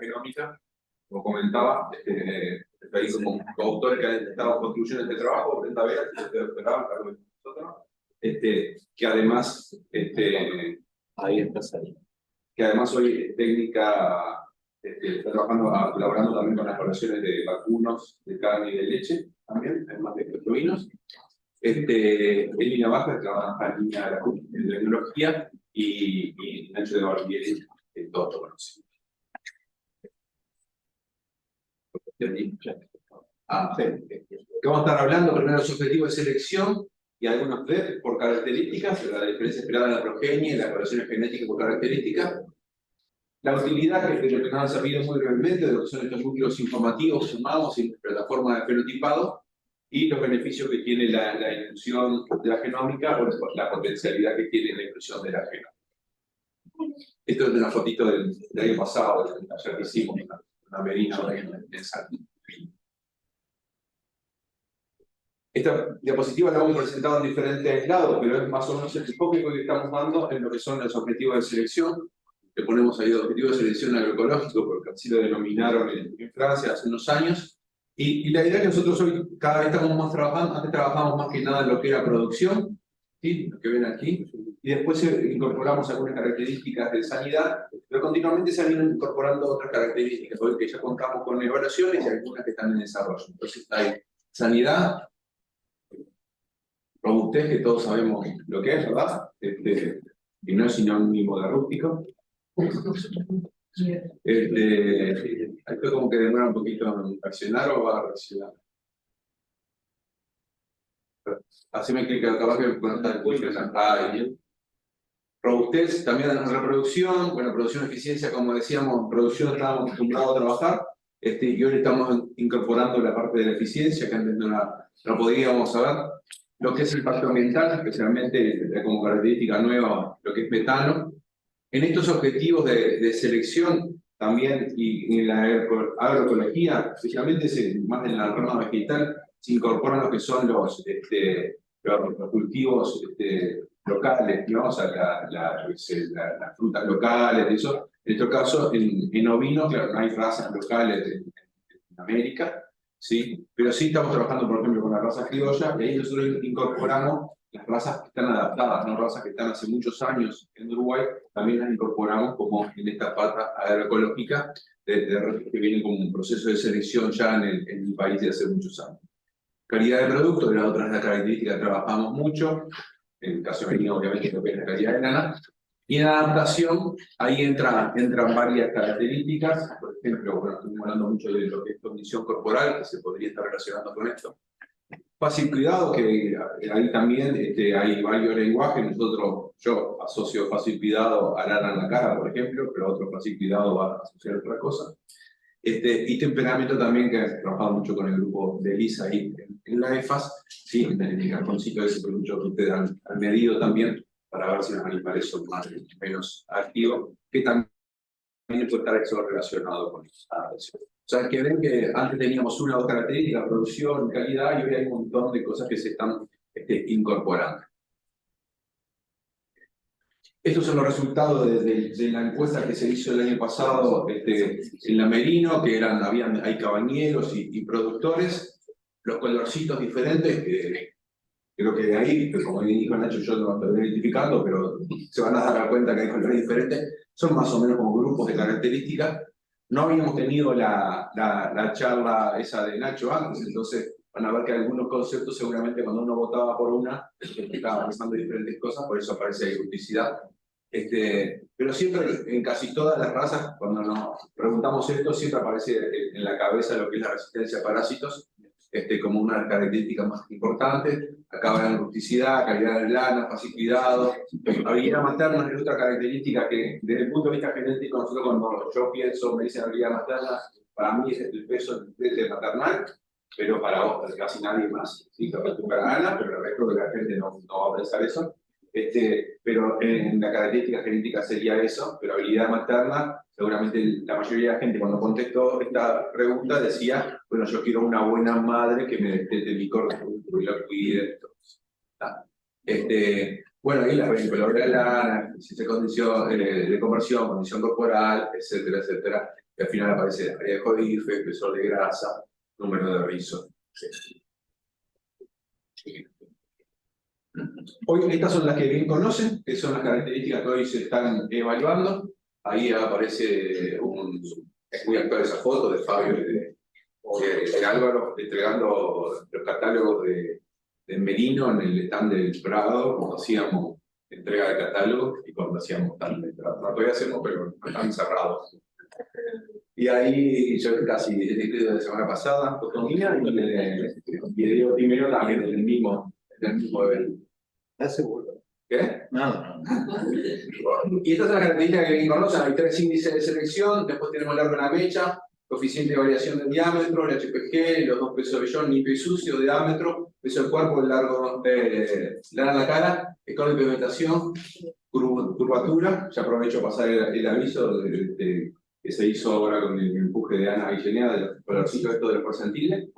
genómica, como comentaba, ahí como un coautor que ha estado construyendo este trabajo, Brenda Vera, que además, ahí estás ahí. Que además hoy es técnica, está trabajando, colaborando también con las poblaciones de vacunos, de carne y de leche, también, además de proteínas. En línea baja trabaja en línea de tecnología y Nacho de Barbieri, todos lo conocen. Vamos a estar hablando primero de los objetivos de selección y algunos por características, la diferencia esperada en la progenie y las variaciones genéticas por características. La utilidad que nos ha servido muy brevemente de lo que son estos núcleos informativos sumados en plataforma de fenotipado y los beneficios que tiene la inclusión de la genómica o la potencialidad que tiene la inclusión de la genómica. Esto es de una fotito del año pasado, del taller que hicimos, una merina en Salto. Esta diapositiva la hemos presentado en diferentes lados, pero es más o menos el enfoque que estamos dando en lo que son los objetivos de selección. Le ponemos ahí objetivo de selección agroecológico, porque así lo denominaron en Francia hace unos años. Y la idea es que nosotros hoy cada vez estamos más trabajando, antes trabajábamos más que nada en lo que era producción, ¿sí? Lo que ven aquí, y después incorporamos algunas características de sanidad, pero continuamente se han ido incorporando otras características, hoy que ya contamos con evaluaciones y algunas que están en desarrollo. Entonces hay sanidad, robustez, que todos sabemos lo que es, ¿verdad? Y no es sinónimo de rústico. Esto como que demora un poquito en reaccionar o va a reaccionar. Así me clica, capaz que no está el clic en robustez, también en reproducción, bueno, producción, eficiencia, como decíamos, en producción estábamos acostumbrados a trabajar, y hoy estamos incorporando la parte de la eficiencia, que antes no podíamos saber. Lo que es el impacto ambiental, especialmente como característica nueva, lo que es metano. En estos objetivos de selección también, y en la agroecología, especialmente más en la rama vegetal, se incorporan lo que son los cultivos locales, ¿no? O sea, las frutas locales, eso. En este caso, en ovinos, claro, no hay razas locales en América, ¿sí? Pero sí estamos trabajando, por ejemplo, con la raza criolla, y ahí nosotros incorporamos las razas que están adaptadas, no razas que están hace muchos años en Uruguay, también las incorporamos como en esta pata agroecológica, que viene como un proceso de selección ya en el país de hace muchos años. Calidad de producto, de las otras características trabajamos mucho, en el caso de Merino, obviamente, lo que es la calidad de lana. Y en adaptación, ahí entran varias características. Por ejemplo, bueno, estamos hablando mucho de lo que es condición corporal, que se podría estar relacionando con esto. Fácil cuidado, que ahí también hay varios lenguajes. Yo asocio fácil cuidado a lana en la cara, por ejemplo, pero otro fácil cuidado va a asociar otra cosa. Y temperamento también, que he trabajado mucho con el grupo de Elisa ahí en la EFAS, sí, en el cartoncito ese mucho que ustedes han medido también, para ver si los animales son más o menos activos, que también puede estar eso relacionado con esa adaptación. O sea, que ven que antes teníamos una o dos características, producción, calidad, y hoy hay un montón de cosas que se están incorporando. Estos son los resultados de la encuesta que se hizo el año pasado en la Merino, que hay cabañeros y productores, los colorcitos diferentes, creo que de ahí, como bien dijo Nacho, yo no lo estoy identificando, pero se van a dar cuenta que hay colores diferentes, son más o menos como grupos de características. No habíamos tenido la charla esa de Nacho antes, entonces van a ver que algunos conceptos seguramente cuando uno votaba por una, estaba pensando en diferentes cosas, por eso aparece ahí duplicidad. Pero siempre, en casi todas las razas, cuando nos preguntamos esto, siempre aparece en la cabeza lo que es la resistencia a parásitos, como una de las características más importantes. Acá va la rusticidad, calidad de lana, fácil cuidado. Habilidad materna es otra característica que, desde el punto de vista genético, nosotros cuando yo pienso, me dicen habilidad materna, para mí es el peso del maternal, pero para vos, para casi nadie más. Sí, para Ana, pero el resto de la gente no va a pensar eso. Pero en la característica genética sería eso, pero habilidad materna, seguramente la mayoría de la gente cuando contestó esta pregunta decía, bueno, yo quiero una buena madre que me destete mi corpus y lo cuide. Bueno, ahí el color de la lana, condición de conversión, condición corporal, etcétera, etcétera. Y al final aparece área de codife, espesor de grasa, número de rizo. Hoy estas son las que bien conocen, que son las características que hoy se están evaluando. Ahí aparece es muy actual esa foto de Fabio y de Álvaro entregando los catálogos de Merino en el stand del Prado, cuando hacíamos entrega de catálogos y cuando hacíamos stand del Prado. No, todavía hacemos, pero no están cerrados. Y ahí yo casi desde la semana pasada, foto mía, y le digo primero también en el mismo evento. ¿Estás seguro? ¿Qué? No. Y estas son las características que bien conocen. Hay 3 índices de selección, después tenemos el largo de la mecha, coeficiente de variación del diámetro, el HPG, los 2 pesos de vellón, limpio y sucio, diámetro, peso del cuerpo, el largo de la cara, escala de implementación, curvatura. Ya aprovecho para pasar el aviso que se hizo ahora con el empuje de Ana Guillenea, de los colorcitos estos de los percentiles.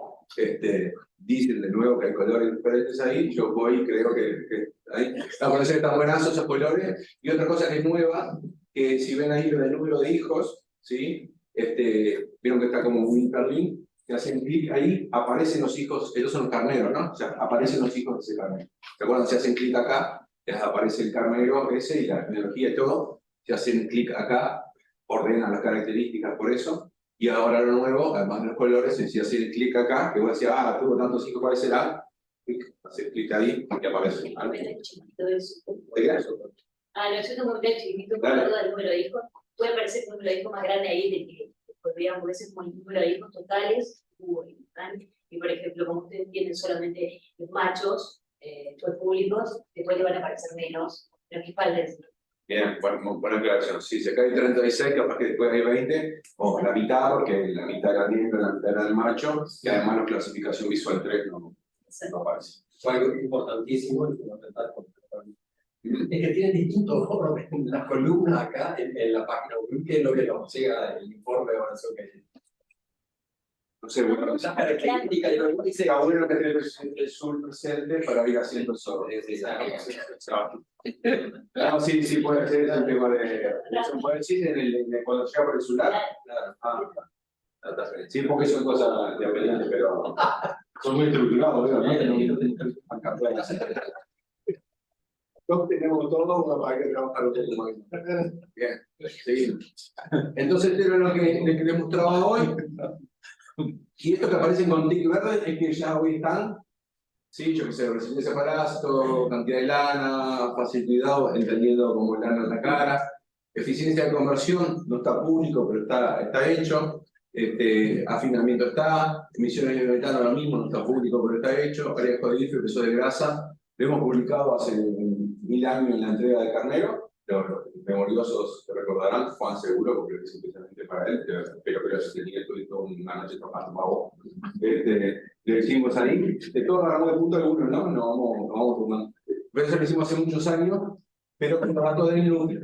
Dicen de nuevo que hay colores diferentes ahí, yo voy y creo que ahí parece que están buenazos esos colores. Y otra cosa que es nueva, que si ven ahí lo del número de hijos, ¿sí? Vieron que está como un hiperlink, que hacen clic ahí, aparecen los hijos, ellos son los carneros, ¿no? O sea, aparecen los hijos de ese carnero. ¿Se acuerdan? Si hacen clic acá, les aparece el carnero ese y la tecnología y todo. Si hacen clic acá, ordenan las características por eso. Y ahora lo nuevo, además de los colores, es si hacer clic acá, que vos decías, tuvo tantos hijos, ¿cuál será? Hacer clic ahí y aparece. No, yo tengo un chiquitito con el número de hijos. Puede aparecer el número de hijos más grande ahí, de que podríamos ver como el número de hijos totales. Y por ejemplo, como ustedes tienen solamente los machos, los públicos, después le van a aparecer menos, pero que falten. Bien, buena aclaración. Si se cae 36, capaz que después hay 20, o la mitad, porque la mitad era el hembra, la mitad era el macho, y además la clasificación visual 3 no aparece. Algo importantísimo y fundamental es que tienen distintos órdenes en las columnas acá en la página web, que es lo que nos llega el informe de evaluación que hay. No sé, bueno, Las características de lo que dice cada uno que tiene el sur presente para ir haciendo eso. No, sí, puede ser el tema de. ¿Se puede decir cuando llega por el celular? Sí, porque son cosas de apelante, pero son muy estructurados, ¿no? Todos tenemos todo, hay que trabajar un poco más. Bien, seguimos. Entonces, esto era lo que les mostraba hoy. Y esto que aparecen con tic verde es que ya hoy están, sí, yo que sé, resistencia a parásitos, cantidad de lana, fácil cuidado, entendiendo como lana en la cara. Eficiencia de conversión, no está público, pero está hecho. Afinamiento está, emisiones de metano lo mismo, no está público, pero está hecho. Área de codificio, peso de grasa, lo hemos publicado hace 1000 años en la entrega de Carnero. Los memoriosos se recordarán, Juan seguro, porque es especialmente para él, pero si tenía esto una noche tomando le hicimos ahí, de todos agarramos de punto alguno, ¿no? No vamos tomando. Pero eso lo hicimos hace muchos años, pero con los datos del núcleo.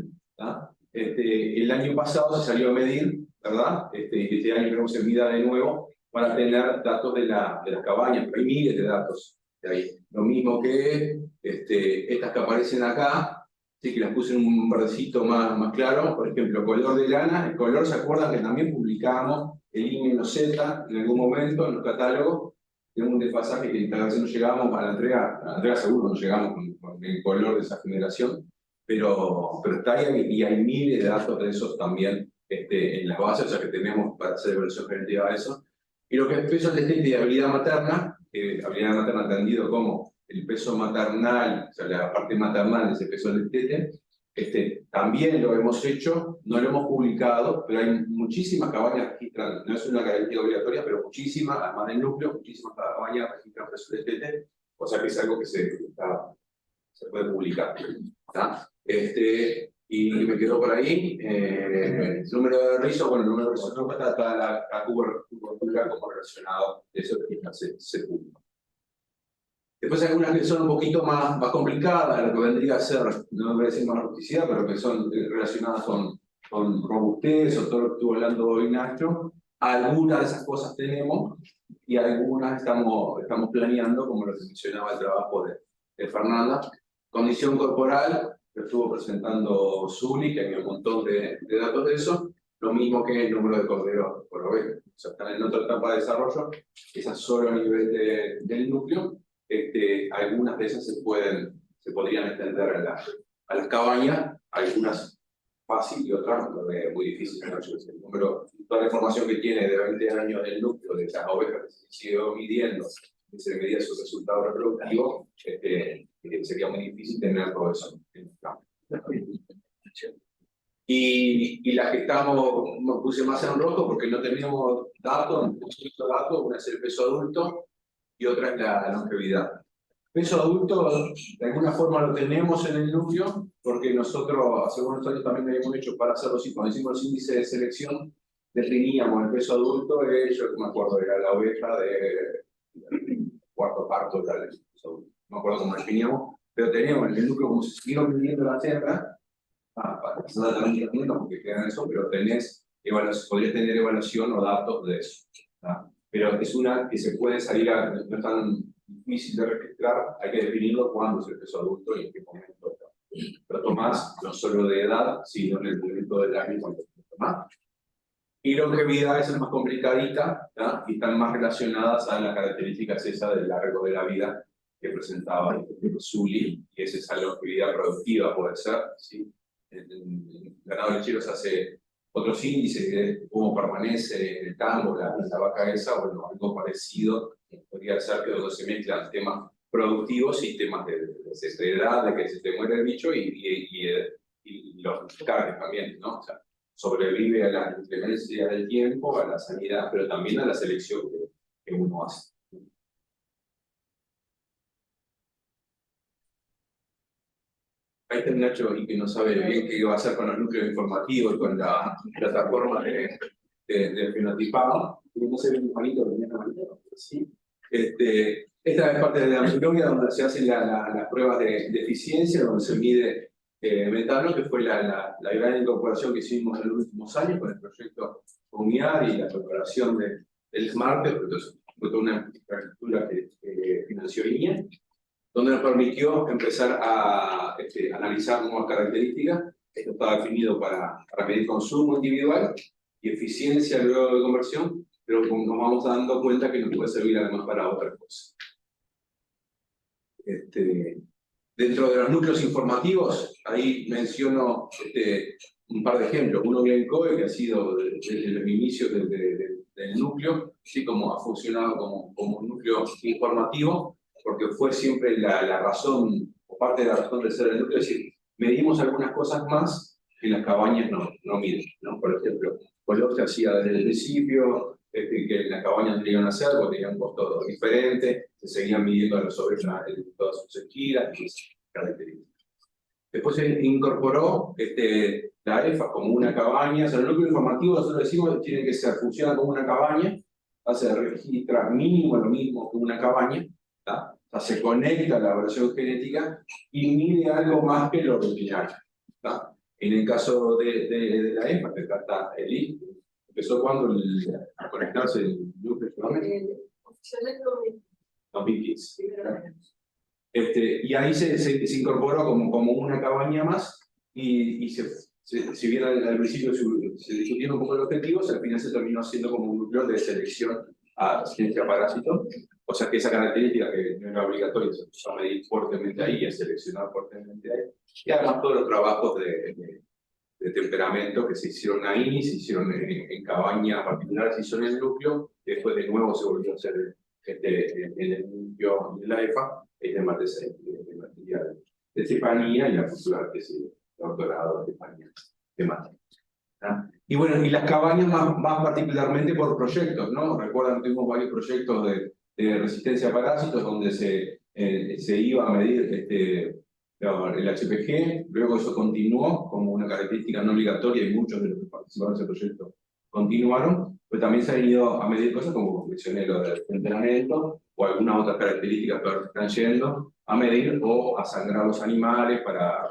El año pasado se salió a medir, ¿verdad? Y este año queremos en vida de nuevo para tener datos de las cabañas, pero hay miles de datos de ahí. Lo mismo que estas que aparecen acá. Sí, que las puse en un verdecito más claro, por ejemplo, color de lana. El color, ¿se acuerdan que también publicamos el I-Z en algún momento en los catálogos? Tenemos un desfasaje que a veces no llegamos a la entrega seguro no llegamos con el color de esa generación, pero está ahí y hay miles de datos de esos también en las bases, o sea que tenemos para hacer evaluación generativa de eso. Y lo que es peso de destete y habilidad materna entendido como el peso maternal, o sea, la parte maternal de ese peso del destete, también lo hemos hecho, no lo hemos publicado, pero hay muchísimas cabañas registran, no es una característica obligatoria, pero muchísimas, además del núcleo, muchísimas cabañas registran peso del destete, o sea que es algo que se puede publicar. Y me quedo por ahí. El número de rizo, bueno, el número de rizo no está toda la curvatura como relacionado, eso se publica. Después hay algunas que son un poquito más complicadas, lo que vendría a ser, no voy a decir más rusticidad, pero que son relacionadas con robustez o todo lo que estuvo hablando hoy Nacho. Algunas de esas cosas tenemos y algunas estamos planeando, como lo que mencionaba el trabajo de Fernanda. Condición corporal, que estuvo presentando Zuli, que hay un montón de datos de eso. lo mismo que el número de corderos por oveja. O sea, están en otra etapa de desarrollo, esas solo a nivel del núcleo. Algunas de esas se podrían extender a las cabañas, algunas fácil y otras muy difíciles. El número, toda la información que tiene de 20 años del núcleo de las ovejas que se siguió midiendo, que se medía su resultado reproductivo, sería muy difícil tener todo eso en el campo. Y las que estamos, puse más en rojo porque no tenemos datos, una es el peso adulto y otra es la longevidad. Peso adulto, de alguna forma lo tenemos en el núcleo, porque nosotros hace unos años también lo habíamos hecho para hacerlo así. Cuando hicimos los índices de selección, definíamos el peso adulto, yo me acuerdo, era la oveja de cuarto parto, tal, no me acuerdo cómo definíamos, pero teníamos en el núcleo como si siguieron midiendo la tierra, para que no también porque quedan eso, pero podrías tener evaluación o datos de eso. Pero es una que se puede salir a, no es tan difícil de registrar, hay que definirlo cuándo es el peso adulto y en qué momento. Pero tomás no solo de edad, sino en el momento del año cuando tomás. Y longevidad es más complicadita, ¿no? Y están más relacionadas a las características esas del largo de la vida que presentaba Zully, y es esa longevidad productiva, puede ser, ¿sí? En ganado lechero se hace otros índices de cómo permanece el tango, la vaca esa, bueno, algo parecido podría ser que donde se mezclan temas productivos y temas de edad, de que se te muere el bicho y los carnes también, ¿no? O sea, sobrevive a la inclemencia del tiempo, a la sanidad, pero también a la selección que uno hace. Ahí está Nacho y que no sabe bien qué va a hacer con los núcleos informativos, con la plataforma de fenotipado. No sé bien, Juanito, ¿sí? Esta es parte de la metodología donde se hacen las pruebas de eficiencia, donde se mide metano, que fue la gran incorporación que hicimos en los últimos años con el proyecto UNIAR y la preparación del SMART, fue toda una infraestructura que financió INEA, donde nos permitió empezar a analizar nuevas características. Esto está definido para medir consumo individual y eficiencia luego de conversión, pero nos vamos dando cuenta que nos puede servir además para otras cosas. Dentro de los núcleos informativos, ahí menciono un par de ejemplos. Uno Glencoe, que ha sido desde el inicio del núcleo, ¿sí? Como ha funcionado como un núcleo informativo, porque fue siempre la razón, o parte de la razón de ser el núcleo, es decir, medimos algunas cosas más que las cabañas no miden, ¿no? Por ejemplo, Color se hacía desde el principio, que las cabañas tenían que hacer, porque tenían un costo diferente, se seguían midiendo a las ovejas en todas sus esquinas y esas características. Después se incorporó la EFA como una cabaña, o sea, el núcleo informativo, nosotros decimos, tiene que ser, funciona como una cabaña, registra mínimo lo mismo que una cabaña, ¿tá? O sea, se conecta a la evaluación genética y mide algo más que lo rutinario. ¿Tá? En el caso de la EFA, que trata el I, empezó cuando a conectarse el núcleo solamente. 2015. Y ahí se incorporó como una cabaña más y si bien al principio se discutieron un poco los objetivos, al final se terminó haciendo como un núcleo de selección a ciencia parásito, o sea que esa característica que no era obligatoria se empezó a medir fuertemente ahí, a seleccionar fuertemente ahí, y además todos los trabajos de temperamento que se hicieron ahí, se hicieron en cabañas particulares, se hicieron en el núcleo, después de nuevo se volvió a hacer en el núcleo de la EFA, el tema de materia de Estefanía y la futura tesis de doctorado de Estefanía de materia. Y bueno, y las cabañas más particularmente por proyectos, ¿no? Recuerdan que tuvimos varios proyectos de resistencia a parásitos donde se iba a medir el HPG, luego eso continuó como una característica no obligatoria y muchos de los que participaron en ese proyecto continuaron, pero también se han ido a medir cosas como mencioné lo del entrenamiento o algunas otras características que están yendo a medir o a sangrar los animales para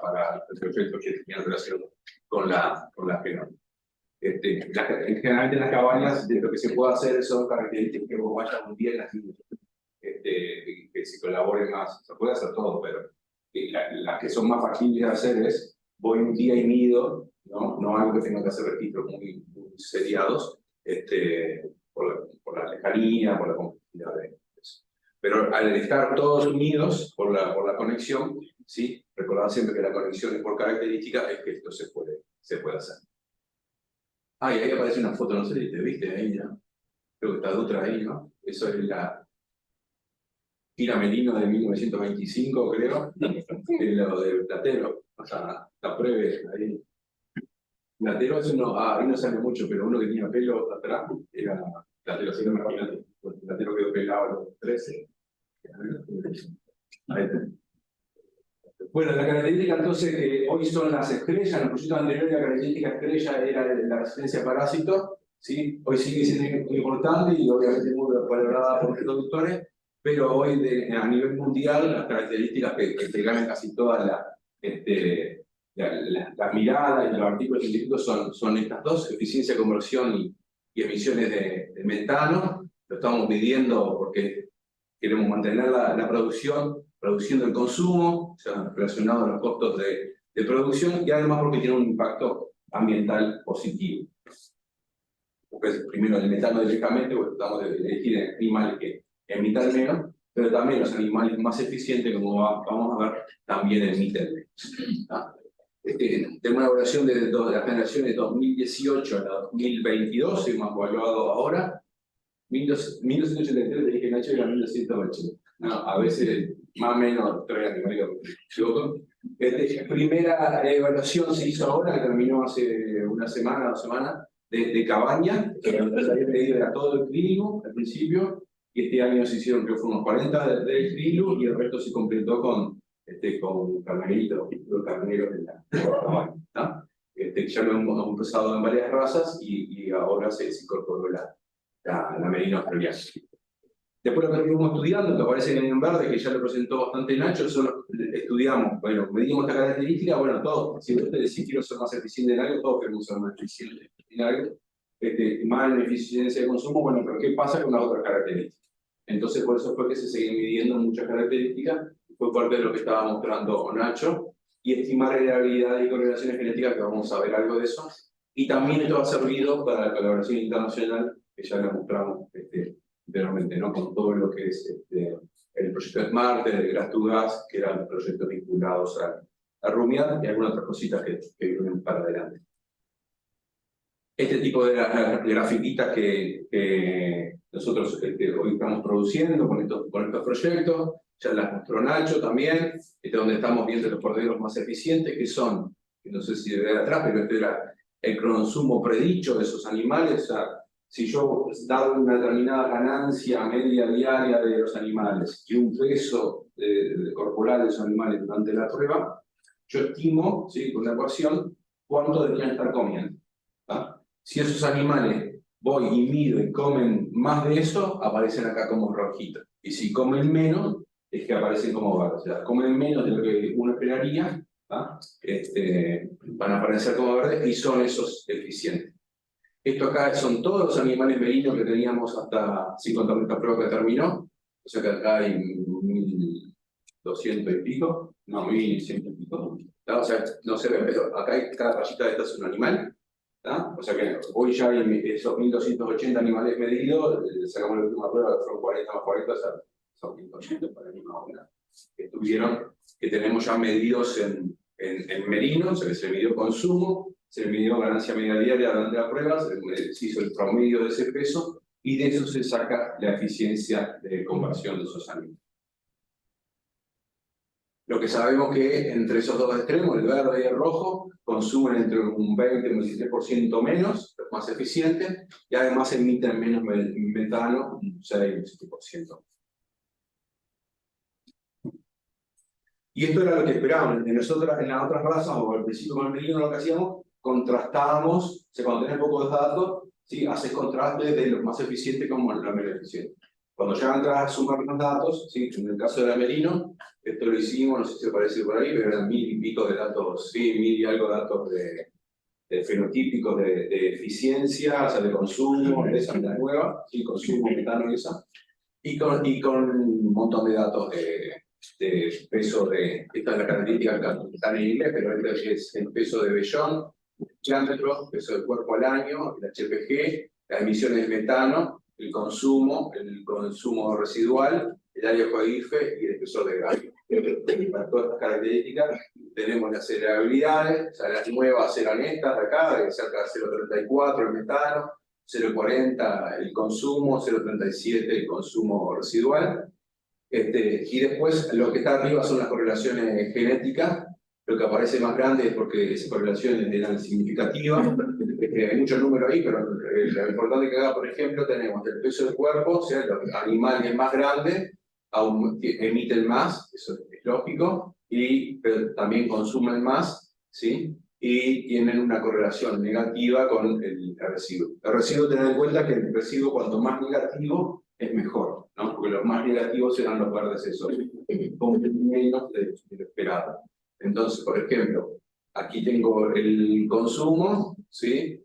el proyecto que tenían relación con la genoma. Generalmente en las cabañas lo que se puede hacer son características que vayan muy bien las que se colaboren más, se puede hacer todo, pero las que son más factibles de hacer es voy un día y mido, no algo que tenga que hacer registros muy seriados por la lejanía, por la complejidad de eso. Pero al estar todos unidos por la conexión, ¿sí? Recordad siempre que la conexión es por característica, es que esto se puede hacer. Ah, y ahí aparece una foto, no sé si te viste ahí, ¿no? Creo que está Dutra ahí, ¿no? Eso es la gira Merino de 1925, creo, lo de Platero, o sea, la prueba ahí. Platero es uno, ahí no sale mucho, pero uno que tenía pelo atrás era Platero, así que me acuerdo, Platero quedó pelado a los 13. Ahí está. Bueno, la característica entonces que hoy son las estrellas, en los proyectos anteriores la característica estrella era la resistencia a parásitos, ¿sí? Hoy sigue siendo muy importante y obviamente muy valorada por los productores, pero hoy a nivel mundial las características que ganan casi todas las miradas y los artículos científicos son estas dos: eficiencia de conversión y emisiones de metano. Lo estamos pidiendo porque queremos mantener la producción, produciendo el consumo, o sea, relacionado a los costos de producción, y además porque tiene un impacto ambiental positivo. Porque primero el metano directamente, porque tratamos de elegir animales que emitan menos, pero también los animales más eficientes, como vamos a ver, también emiten menos. Tenemos una evaluación de la generación de 2018 a 2022, hemos evaluado ahora. 1983 te dije, Nacho, era 1980. No, a veces más o menos 3 animales, primera evaluación se hizo ahora, que terminó hace una semana, 2 semanas, de cabaña, que se había pedido era todo el clínico al principio, y este año se hicieron, creo que fueron unos 40 del clínico, y el resto se completó con carneritos, los carneros de la cabaña. ¿No? Ya lo hemos empezado en varias razas, y ahora se incorporó la merino australiana. Después lo que estuvimos estudiando, que aparece en verde, que ya lo presentó bastante Nacho, estudiamos, bueno, medimos esta característica, bueno, todos, si ustedes decís quiero ser más eficiente en algo, todos queremos ser más eficientes en algo, más en eficiencia de consumo, bueno, pero ¿qué pasa con las otras características? Entonces, por eso fue que se siguen midiendo muchas características, fue parte de lo que estaba mostrando Nacho, y estimar heredabilidad y correlaciones genéticas, que vamos a ver algo de eso, y también esto ha servido para la colaboración internacional, que ya la mostramos anteriormente, ¿no? Con todo lo que es el proyecto SMART, el Grass2Gas, que eran proyectos vinculados a Rumiar, y algunas otras cositas que vienen para adelante. Este tipo de grafiquitas que nosotros hoy estamos produciendo con estos proyectos, ya las mostró Nacho también, donde estamos viendo los corderos más eficientes, que son, no sé si de ver atrás, pero este era el consumo predicho de esos animales. O sea, si yo dado una determinada ganancia media diaria de los animales y un peso corporal de esos animales durante la prueba, yo estimo, ¿sí?, con una ecuación, cuánto deberían estar comiendo. ¿Ah? Si esos animales voy y mido y comen más de eso, aparecen acá como rojitos. Y si comen menos, es que aparecen como verdes. O sea, comen menos de lo que uno esperaría, van a aparecer como verdes y son esos eficientes. Esto acá son todos los animales merinos que teníamos hasta, sin contar esta prueba que terminó. O sea que acá hay 1200 y pico, no, 1100 y pico. O sea, no se ve, pero acá hay, cada rayita de esta es un animal. ¿Ah? O sea que hoy ya hay esos 1280 animales medidos, sacamos la última prueba, que fueron 40 más 40, o sea, son 1280 para mí más o menos, que tenemos ya medidos en merinos, o sea que se midió consumo, se midió ganancia media diaria durante la prueba, se hizo el promedio de ese peso, y de eso se saca la eficiencia de conversión de esos animales. Lo que sabemos que entre esos dos extremos, el verde y el rojo, consumen entre un 20 y un 23% menos, los más eficientes, y además emiten menos metano, un 6 y un 7%. Y esto era lo que esperábamos. Nosotros en las otras razas, o al principio con el merino, lo que hacíamos, contrastábamos, o sea, cuando tenés pocos datos, ¿sí?, haces contraste de los más eficientes como los menos eficientes. Cuando ya entras a sumar los datos, ¿sí?, en el caso de la merino, esto lo hicimos, no sé si aparece por ahí, pero eran 1000 y pico de datos, sí, 1000 y algo datos de fenotípicos de eficiencia, o sea, de consumo, de esa unidad nueva, sí, consumo, metano y esa, y con un montón de datos de peso esta es la característica que están en inglés, pero este es el peso de vellón, diámetro, peso del cuerpo al año, el HPG, las emisiones de metano, el consumo residual, el área IFE y el espesor de gas. Para todas estas características tenemos las acelerabilidades, o sea, las nuevas eran estas de acá, de cerca de 0,34 el metano, 0,40 el consumo, 0,37 el consumo residual. Y después lo que está arriba son las correlaciones genéticas. Lo que aparece más grande es porque esas correlaciones eran significativas. Hay muchos números ahí, pero lo importante que acá, por ejemplo, tenemos el peso del cuerpo, o sea, los animales más grandes emiten más, eso es lógico, pero también consumen más, ¿sí? Y tienen una correlación negativa con el residuo. El residuo, tener en cuenta que el residuo, cuanto más negativo, es mejor, ¿no? Porque los más negativos serán los verdes esos, con menos de lo esperado. Entonces, por ejemplo, aquí tengo el consumo, ¿sí?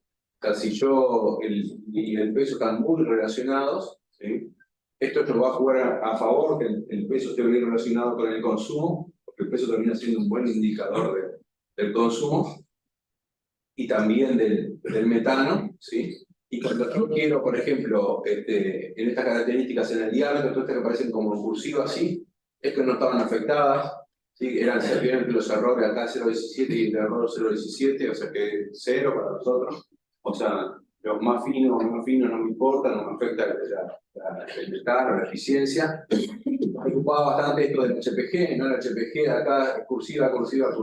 Si yo y el peso están muy relacionados, ¿sí? Esto nos va a jugar a favor que el peso esté bien relacionado con el consumo, porque el peso termina siendo un buen indicador del consumo y también del metano, ¿sí? Y cuando yo quiero, por ejemplo, en estas características en el diámetro, todas estas que aparecen como cursivas así, es que no estaban afectadas, ¿sí? Se vieron los errores acá 0,17 y el error 0,17, o sea que 0 para nosotros. O sea, los más finos no me importa, no me afecta el metano, la eficiencia. Me ocupaba bastante esto del HPG, ¿no? El HPG acá es cursiva, cursiva,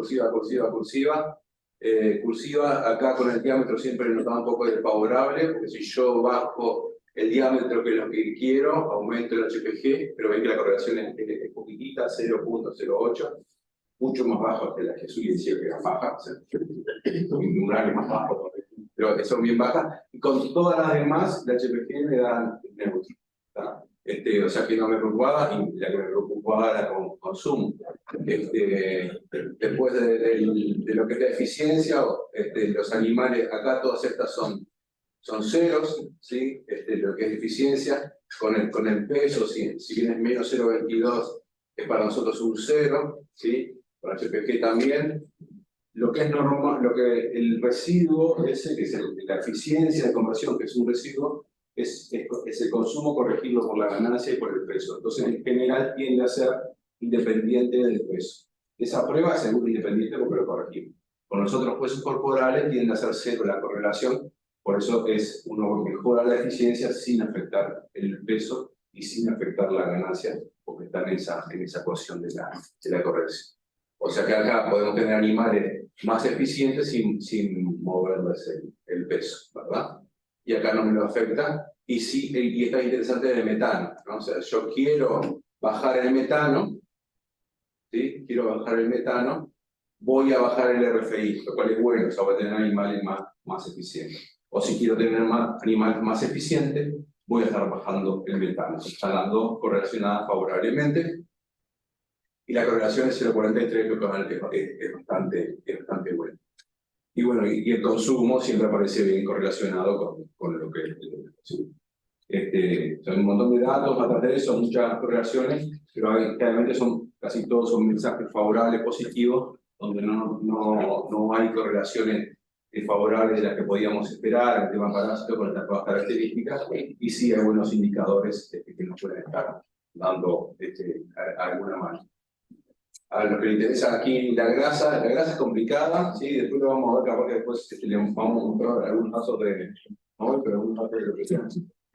acá con el diámetro siempre notaba un poco desfavorable, porque si yo bajo el diámetro que es lo que quiero, aumento el HPG, pero ven que la correlación es poquitita, 0,08, mucho más bajo que la que Jesús decía que era baja, o sea, umbrales más bajos, pero son bien bajas, y con todas las demás, la HPG me da neutro, ¿tá? O sea que no me preocupaba, y la que me preocupaba era con consumo. Después de lo que es la eficiencia, los animales, acá todas estas son ceros, ¿sí? Lo que es eficiencia, con el peso, si bien es menos 0,22, es para nosotros un 0, ¿sí? Para HPG también. Lo que es normal, lo que el residuo ese, que es la eficiencia de conversión, que es un residuo, es el consumo corregido por la ganancia y por el peso. Entonces, en general, tiende a ser independiente del peso. Esa prueba es seguro independiente porque lo corregimos. Con los otros pesos corporales tiende a ser cero la correlación, por eso uno mejora la eficiencia sin afectar el peso y sin afectar la ganancia, porque está en esa ecuación de la corrección. O sea que acá podemos tener animales más eficientes sin moverles el peso, ¿verdad? Y acá no me lo afecta. Y sí, y está interesante el metano, ¿no? O sea, yo quiero bajar el metano, ¿sí? Quiero bajar el metano, voy a bajar el RFI, lo cual es bueno, o sea, voy a tener animales más eficientes. O si quiero tener animales más eficientes, voy a estar bajando el metano. Están las dos correlacionadas favorablemente. Y la correlación es 0,43, lo que es bastante bueno. Y bueno, y el consumo siempre aparece bien correlacionado con lo que es el consumo. Son un montón de datos, atrás de eso, muchas correlaciones, pero realmente casi todos son mensajes favorables, positivos, donde no hay correlaciones desfavorables de las que podíamos esperar en el tema parásito con estas nuevas características, y sí hay buenos indicadores que nos pueden estar dando alguna mano. A lo que le interesa aquí la grasa es complicada, ¿sí? Después lo vamos a ver, capaz que después le vamos a mostrar algunos casos no, pero algunos casos de lo que sean.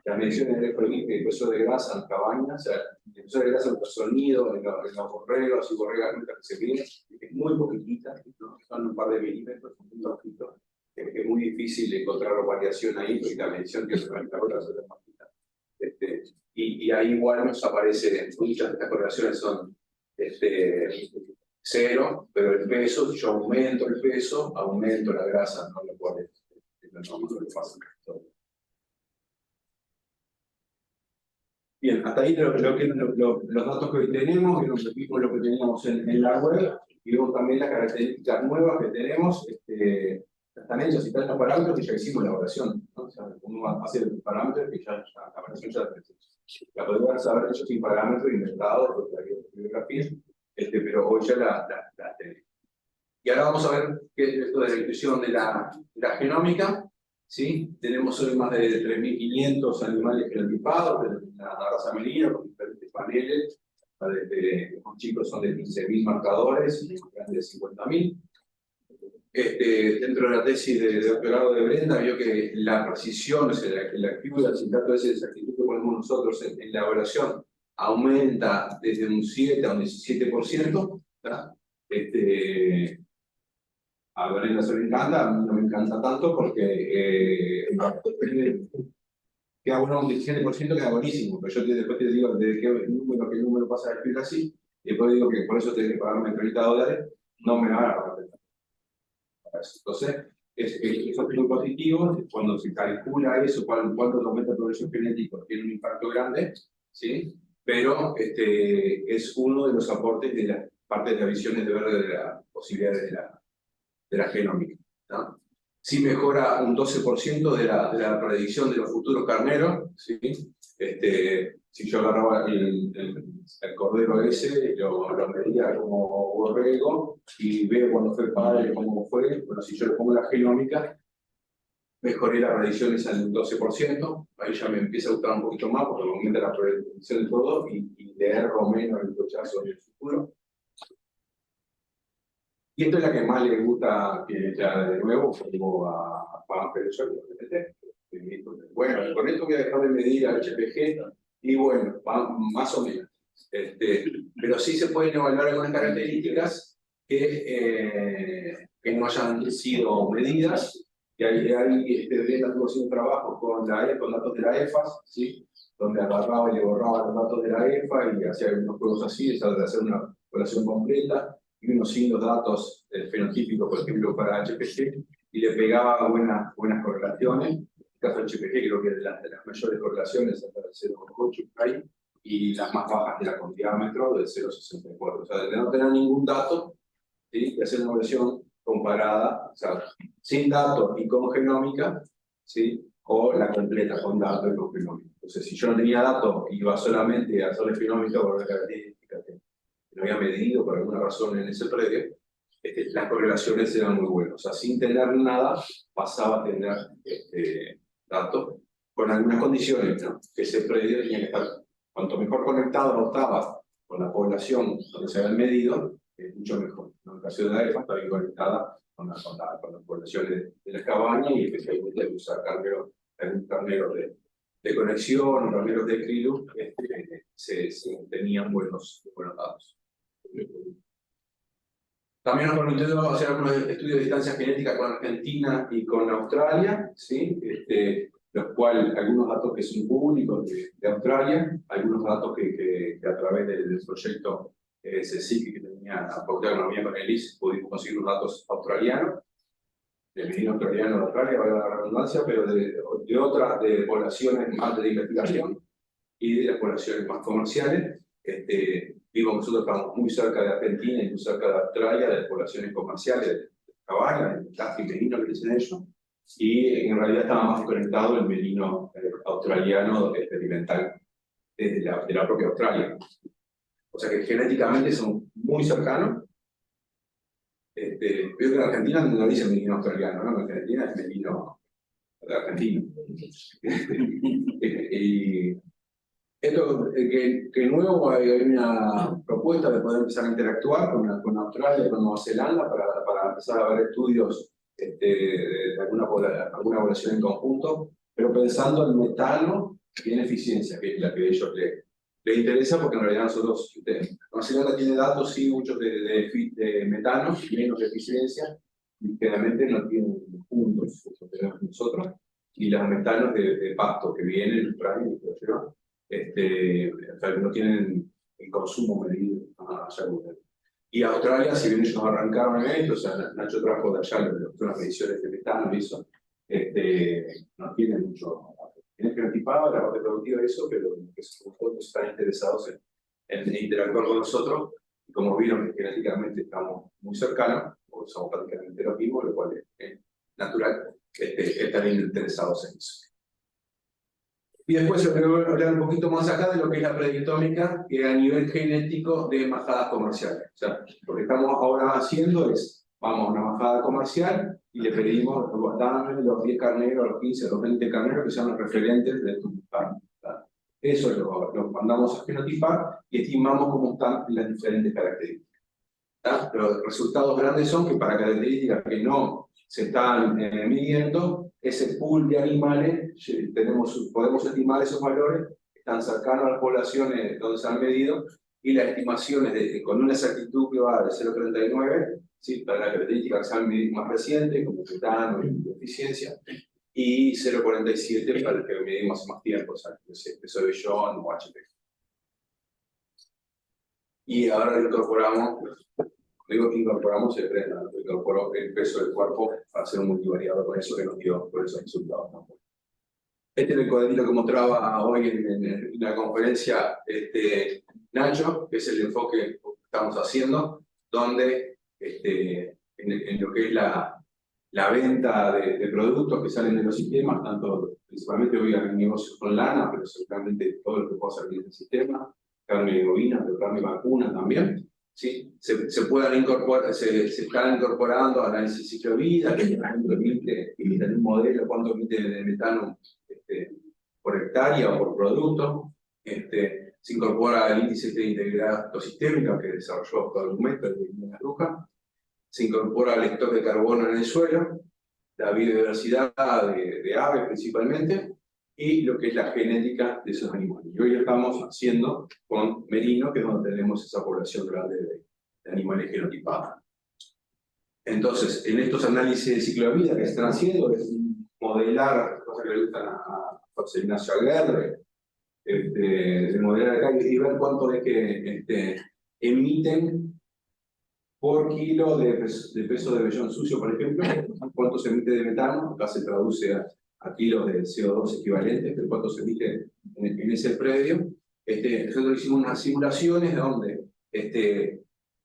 Las mediciones de el peso de grasa en las cabañas, o sea, el peso de grasa en los sonidos, en los borregos y borregas que se piden, es muy poquitita, ¿no? Son un par de milímetros, muy poquito. Es muy difícil encontrar variación ahí, porque la medición que se va a encargar es más poquita. Y ahí igual nos aparece, muchas de estas correlaciones son 0, pero el peso, yo aumento el peso, aumento la grasa, ¿no? Lo cual es lo que pasa. Bien, hasta ahí los datos que hoy tenemos, y repetimos lo que teníamos en la web, y vemos también las características nuevas que tenemos, están hechas y están los parámetros que ya hicimos la evaluación, ¿no? O sea, uno hace el parámetro que la evaluación ya la podemos haber hecho sin parámetros inventados, porque la bibliografía, pero hoy ya la tenemos. Y ahora vamos a ver qué es esto de la inclusión de la genómica. ¿Sí? Tenemos hoy más de 3.500 animales genotipados de la raza merino con diferentes paneles. Los chicos son de 15.000 marcadores, grandes de 50.000. Dentro de la tesis de doctorado de Brenda, vio que la precisión, o sea, la accuracy, el dato de esa exactitud que ponemos nosotros en la evaluación, aumenta desde un 7 a un 17%. A Brenda se le encanta, a mí no me encanta tanto porque queda bueno un 17%, queda buenísimo, pero yo después te digo de qué número pasa a escribir así, y después digo que por eso tenés que pagarme $30, no me van a pagar. Entonces, eso es muy positivo, cuando se calcula eso, cuánto aumenta el progreso genético, tiene un impacto grande, ¿sí? Pero es uno de los aportes de las partes de las visiones de verde de las posibilidades de la genómica, ¿no? Sí mejora un 12% de la predicción de los futuros carneros, ¿sí? Si yo agarraba el cordero ese, lo medía como borrego y veo cuando fue padre cómo fue, bueno, si yo le pongo la genómica, mejoré la predicción esa en un 12%, ahí ya me empieza a gustar un poquito más porque me aumenta la predicción de todo y le erro menos el rechazo en el futuro. Y esto es la que más le gusta, que ya de nuevo, pongo a Juan Pérez. Bueno, con esto voy a dejar de medir al HPG, y bueno, más o menos. Pero sí se pueden evaluar algunas características que no hayan sido medidas. Y ahí Brenda estuvo haciendo un trabajo con datos de la EFAS, ¿sí? Donde agarraba y le borraba los datos de la EFA y hacía algunos juegos así, de hacer una evaluación completa, y unos signos datos fenotípicos, por ejemplo, para HPG, y le pegaba buenas correlaciones. En el caso del HPG, creo que de las mayores correlaciones hasta el 0,8 ahí, y las más bajas de la con diámetro del 0,64. O sea, de no tener ningún dato, ¿sí? Y hacer una versión comparada, o sea, sin datos y con genómica, ¿sí? O la completa con datos y con genómica. Entonces, si yo no tenía datos, iba solamente a hacer genómica por una característica que no había medido por alguna razón en ese predio, las correlaciones eran muy buenas. O sea, sin tener nada, pasaba a tener datos con algunas condiciones, ¿no? Que ese predio tenía que estar, cuanto mejor conectado estaba con la población donde se habían medido, mucho mejor. En el caso de la EFA, está bien conectada con las poblaciones de las cabañas y especialmente usar carneros de conexión o carneros de krill, se tenían buenos datos. También nos permitió hacer algunos estudios de distancia genética con Argentina y con Australia, ¿sí? Los cuales, algunos datos que son públicos de Australia, algunos datos que a través del proyecto CSIC que tenía Agronomía con el IS, pudimos conseguir unos datos australianos, del menino australiano de Australia, valga la redundancia, pero de otras poblaciones más de investigación y de las poblaciones más comerciales. Digo, nosotros estamos muy cerca de Argentina y muy cerca de Australia, de las poblaciones comerciales, de caballos, de casi merino que dicen ellos, y en realidad estaba más conectado el merino australiano experimental de la propia Australia. O sea que genéticamente son muy cercanos. Veo que en Argentina no dice merino australiano, ¿no? En Argentina es merino argentino. Y esto, que nuevo hay una propuesta de poder empezar a interactuar con Australia y con Nueva Zelanda para empezar a ver estudios de alguna población en conjunto, pero pensando en metano y en eficiencia, que es la que a ellos les interesa, porque en realidad nosotros, Nueva Zelanda tiene datos, sí, muchos de metano y menos de eficiencia, y generalmente no tienen puntos, como tenemos nosotros, y los metanos de pasto que vienen en Australia y que lo llevan. O sea, no tienen el consumo medido allá. Y Australia, si bien ellos arrancaron en esto, o sea, Nacho trajo de allá unas mediciones de metano y eso, no tienen mucho. Tienen genotipado la parte productiva de eso, pero que nosotros están interesados en interactuar con nosotros, y como vieron que genéticamente estamos muy cercanos, porque somos prácticamente los mismos, lo cual es natural, están interesados en eso. Y después yo quiero hablar un poquito más acá de lo que es la predictómica a nivel genético de majadas comerciales. O sea, lo que estamos ahora haciendo es vamos a una embajada comercial y le pedimos, dame los 10 carneros, los 15, los 20 carneros que sean los referentes de tu carne. Eso lo mandamos a genotipar y estimamos cómo están las diferentes características. Los resultados grandes son que para características que no se están midiendo, ese pool de animales, podemos estimar esos valores, están cercanos a las poblaciones donde se han medido, y las estimaciones con una exactitud que va de 0,39, ¿sí? Para las características que se han medido más recientes, como metano y eficiencia, y 0,47 para el que medimos hace más tiempo, o sea, peso de vellón o HP. Y ahora lo incorporamos, digo que incorporamos el peso del cuerpo para hacer un multivariado con eso que nos dio por esos resultados. Este es el cuadrito que mostraba hoy en la conferencia Nacho, que es el enfoque que estamos haciendo, donde en lo que es la venta de productos que salen de los sistemas, principalmente hoy hay negocios con lana, pero seguramente todo lo que pueda salir del sistema, carne bovina, pero carne vacuna también, ¿sí? Se puedan incorporar, se están incorporando a análisis de ciclo de vida, que por ejemplo emite un modelo cuánto emite de metano por hectárea o por producto. Se incorpora el índice de integridad ecosistémica que desarrolló todo el documento de la Ruja. Se incorpora el stock de carbono en el suelo, la biodiversidad de aves principalmente, y lo que es la genética de esos animales. Y hoy lo estamos haciendo con Merino, que es donde tenemos esa población grande de animales genotipados. Entonces, en estos análisis de ciclo de vida que se están haciendo, es modelar, cosas que le gustan a José Ignacio Aguirre, de modelar acá y ver cuánto es que emiten por kilo de peso de vellón sucio, por ejemplo, cuánto se emite de metano, acá se traduce a kilos de CO2 equivalentes, pero cuánto se emite en ese predio. Nosotros hicimos unas simulaciones donde,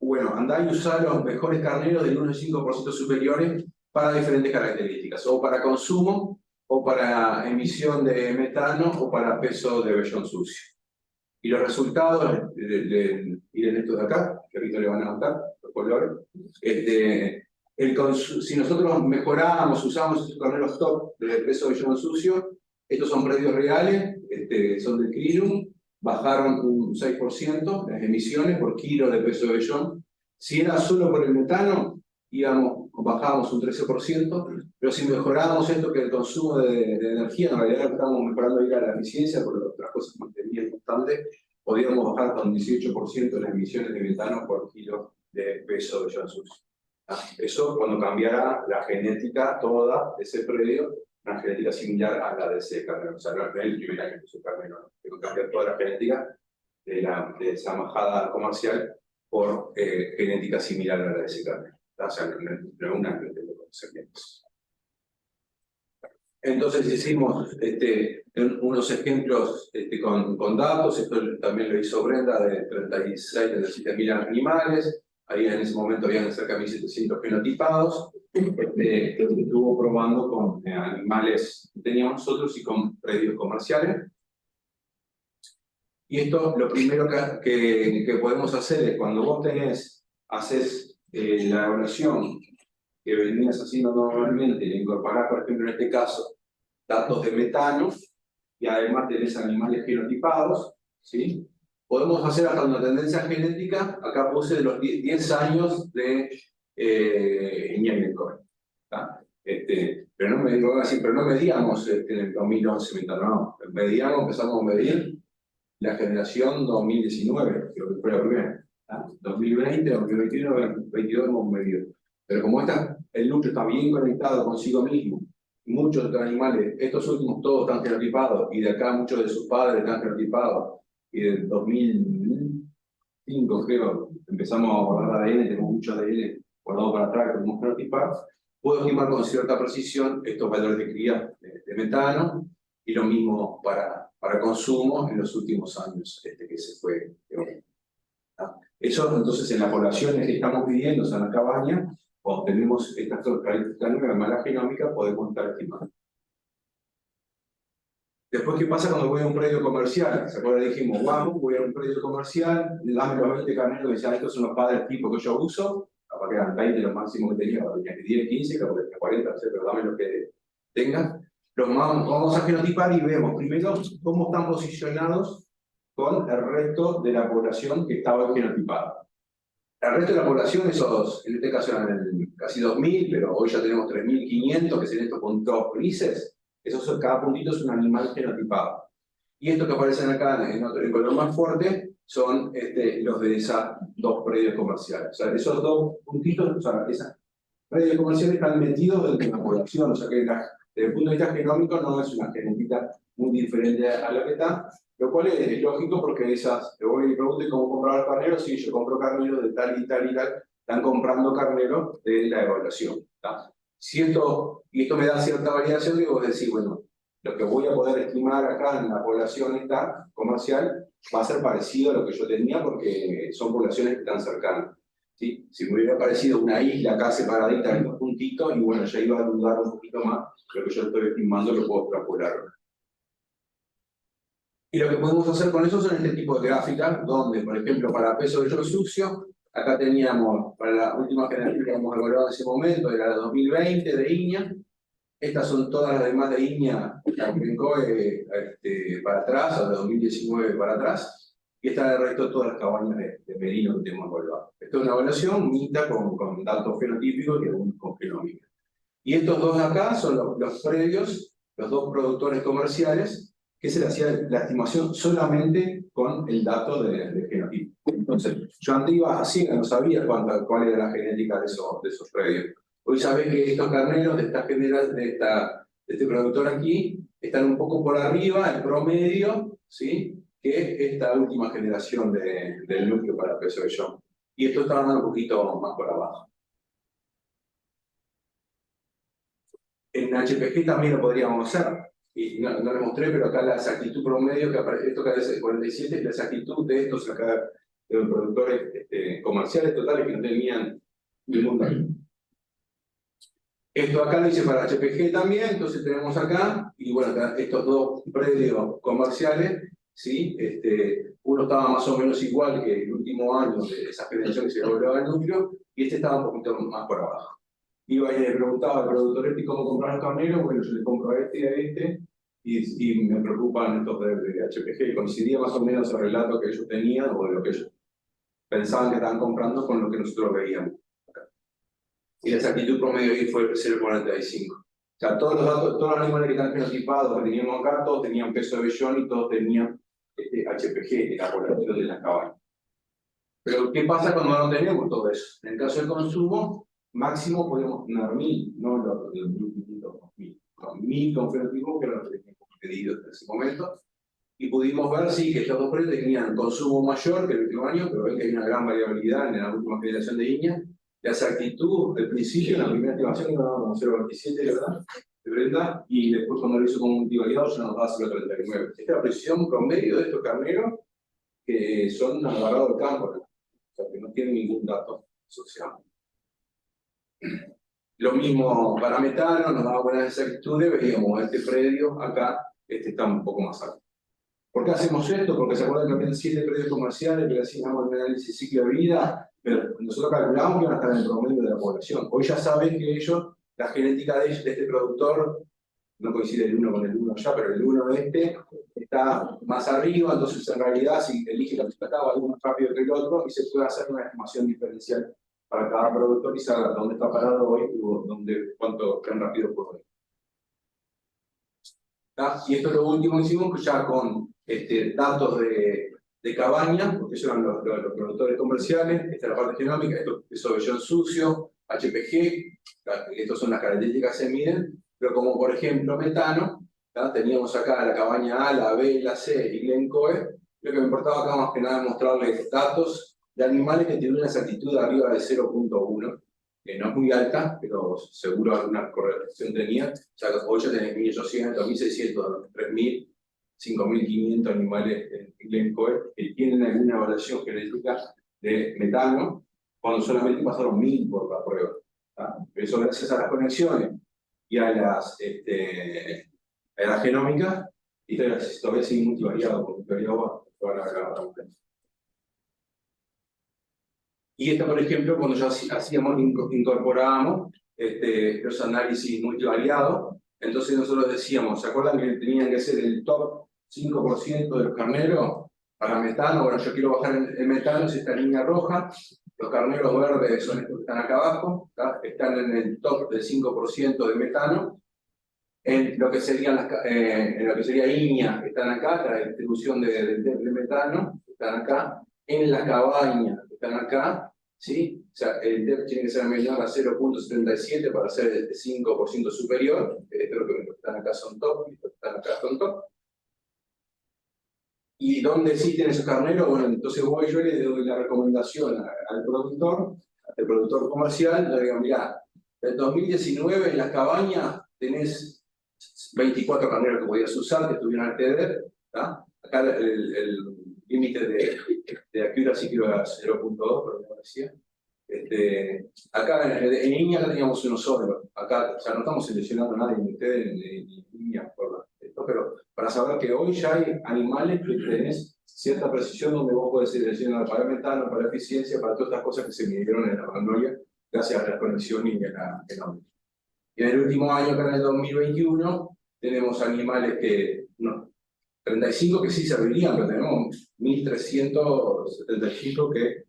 bueno, andá y usar los mejores carneros del 1,5% superiores para diferentes características, o para consumo, o para emisión de metano, o para peso de vellón sucio. Y los resultados, miren esto de acá, que ahorita le van a notar, los colores. Si nosotros mejoramos, usamos estos carneros top del peso de vellón sucio, estos son predios reales, son del Crilum, bajaron un 6% las emisiones por kilo de peso de vellón. Si era solo por el metano, bajábamos un 13%, pero si mejorábamos esto, que el consumo de energía, en realidad estamos mejorando ahí la eficiencia, porque otras cosas mantenían constante, podíamos bajar con 18% las emisiones de metano por kilo de peso de vellón sucio. Eso cuando cambiara la genética toda de ese predio, una genética similar a la de ese carnero. O sea, no es el primer año que su carnero, tengo que cambiar toda la genética de esa majada comercial por genética similar a la de ese carnero. O sea, no es una de conocimientos. Entonces hicimos unos ejemplos con datos. Esto también lo hizo Brenda, de 37.000 animales. Ahí en ese momento habían cerca de 1.700 genotipados. Estuvo probando con animales que teníamos nosotros y con predios comerciales. Y esto, lo primero que podemos hacer es, cuando vos haces la evaluación que venías haciendo normalmente, y incorporar, por ejemplo, en este caso, datos de metano, y además tenés animales genotipados, ¿sí? Podemos hacer hasta una tendencia genética, acá puse de los 10 años de Ñemecoy. Pero no medíamos en el 2011 metano, no. Empezamos a medir la generación 2019, que fue la primera. 2020, 2021, 2022 hemos medido. Pero como el núcleo está bien conectado consigo mismo, muchos de los animales, estos últimos todos están genotipados, y de acá muchos de sus padres están genotipados, y del 2005 creo, empezamos a guardar ADN, tenemos mucho ADN guardado para atrás, que podemos genotipar, puedo estimar con cierta precisión estos valores de cría de metano, y lo mismo para consumo en los últimos años que se fue. Eso, entonces, en las poblaciones que estamos viviendo, o sea, en la cabaña, cuando tenemos estas características nuevas de mala genómica, podemos estar estimando. Después, ¿qué pasa cuando voy a un predio comercial? ¿Se acuerdan? Dijimos, vamos, voy a un predio comercial, dame los 20 carneros que decían, estos son los padres tipo que yo uso, capaz que eran 20 lo máximo que tenía, tenía que 10, 15, capaz que tenía 40, no sé, pero dame lo que tengas. Los vamos a genotipar y vemos primero cómo están posicionados con el resto de la población que estaba genotipada. El resto de la población, esos, en este caso eran casi 2.000, pero hoy ya tenemos 3.500, que serían estos puntos grises. Cada puntito es un animal genotipado. Y estos que aparecen acá en color más fuerte son los de esas dos predios comerciales. O sea, esos dos puntitos, o sea, esas predios comerciales están metidos dentro de la población. O sea, que desde el punto de vista genómico no es una genética muy diferente a la que está. Lo cual es lógico porque esas, te voy y pregunto cómo comprar los carneros, sí, yo compro carneros de tal y tal y tal, están comprando carneros de la evaluación. Si esto me da cierta variación, digo, decir, bueno, lo que voy a poder estimar acá en la población esta comercial va a ser parecido a lo que yo tenía porque son poblaciones que están cercanas. ¿Sí? Si me hubiera parecido una isla acá separadita en dos puntitos, y bueno, ya iba a dudar un poquito más, lo que yo estoy estimando lo puedo extrapolar. Y lo que podemos hacer con eso son este tipo de gráficas, donde, por ejemplo, para peso de yo sucio, acá teníamos, para la última generación que hemos evaluado en ese momento, era la 2020 de INIA. Estas son todas las demás de INIA, la COE para atrás, o de 2019 para atrás. Y está el resto de todas las cabañas de merino que tenemos evaluado. Esto es una evaluación mixta con datos fenotípicos y algunos con genómica. Y estos dos de acá son los previos, los dos productores comerciales, que se le hacía la estimación solamente con el dato de genotipo. Entonces, yo antes iba así, no sabía cuál era la genética de esos previos. Hoy sabés que estos carneros de este productor aquí están un poco por arriba, el promedio, ¿sí? Que es esta última generación del núcleo para peso de John. Y esto está dando un poquito más por abajo. En HPG también lo podríamos hacer. Y no lo mostré, pero acá la exactitud promedio que aparece, esto que es 47, es la exactitud de estos acá, de los productores comerciales totales que no tenían ningún dato. Esto acá lo hice para HPG también, entonces tenemos acá, y bueno, acá estos dos predios comerciales, ¿sí? Uno estaba más o menos igual que el último año de esa generación que se evaluaba el núcleo, y este estaba un poquito más por abajo. Iba y le preguntaba al productor cómo comprar el carnero, bueno, yo le compro a este y a este, y me preocupan estos de HPG, y coincidía más o menos el relato que ellos tenían, o de lo que ellos pensaban que estaban comprando con lo que nosotros veíamos. Y la exactitud promedio ahí fue 0,45. O sea, todos los datos, todos los animales que están genotipados que teníamos acá, todos tenían peso de vellón y todos tenían HPG, la población de las cabañas. Pero, ¿qué pasa cuando no tenemos todo eso? En el caso del consumo, máximo podemos tener 1.000, no los 1.500, 2.000 con fenotipo, que era lo que teníamos pedido en ese momento. Y pudimos ver, sí, que estos dos predios tenían consumo mayor que el último año, pero ven que hay una gran variabilidad en la última generación de INIA. La exactitud, al principio, en la primera estimación, nos daba como 0,27, ¿verdad? De Brenda, y después, cuando lo hizo con multivariado, ya nos daba 0,39. Esta es la precisión promedio de estos carneros que son agarrados del campo, ¿no? O sea, que no tienen ningún dato asociado. Lo mismo para metano, nos daba buenas exactitudes, veíamos este predio acá, está un poco más alto. ¿Por qué hacemos esto? Porque se acuerdan que habían 7 predios comerciales que le hacíamos el análisis ciclo de vida, pero nosotros calculamos que iban a estar en el promedio de la población. Hoy ya saben que ellos, la genética de este productor, no coincide el uno con el uno ya, pero el uno de está más arriba, entonces en realidad si elige la pistacada va más rápido que el otro y se puede hacer una estimación diferencial para cada productor y saber dónde está parado hoy y cuánto tan rápido puede ir. Y esto es lo último que hicimos ya con datos de cabaña, porque esos eran los productores comerciales, esta es la parte genómica, esto es vellón sucio, HPG, estas son las características que se miden, pero como por ejemplo metano, teníamos acá la cabaña A, la B, la C y Glencoe, lo que me importaba acá más que nada mostrarles datos de animales que tienen una exactitud arriba de 0,1, que no es muy alta, pero seguro alguna correlación tenía. O sea, hoy ya tenés 1.800, 1.600, 3.000, 5.500 animales en Glencoe que tienen alguna evaluación genética de metano, cuando solamente pasaron 1.000 por la prueba. Eso gracias a las conexiones y a las genómicas, y todavía sigue multivariado, porque multivariado va a la. Y esta, por ejemplo, cuando ya incorporábamos los análisis multivariados, entonces nosotros decíamos, ¿se acuerdan que tenían que ser el top 5% de los carneros para metano? Bueno, yo quiero bajar el metano, es esta línea roja. Los carneros verdes son estos que están acá abajo, ¿tá? Están en el top del 5% de metano. En lo que serían en lo que sería INEA, están acá, la distribución de metano, están acá. En la cabaña, están acá, ¿sí? O sea, el DEP tiene que ser menor a 0.77 para ser de 5% superior. Esto es lo que están acá son top, y los que están acá son top. ¿Y dónde existen esos carneros? Bueno, entonces yo le doy la recomendación al productor comercial, le digo, mirá, en 2019 en las cabañas tenés 24 carneros que podías usar, que estuvieron al TEDER, ¿tá? Acá el límite de accuracy creo que era 0.2, pero me parecía. Acá en INEA teníamos uno solo. Acá, o sea, no estamos seleccionando a nadie, ni ustedes, ni INEA, por esto, pero para saber que hoy ya hay animales que tenés cierta precisión donde vos podés seleccionar para el metano, para la eficiencia, para todas estas cosas que se midieron en la Magnolia, gracias a la conexión y en la genomics. Y en el último año, acá en el 2021, tenemos animales que, no, 35 que sí servirían, pero tenemos 1375 que,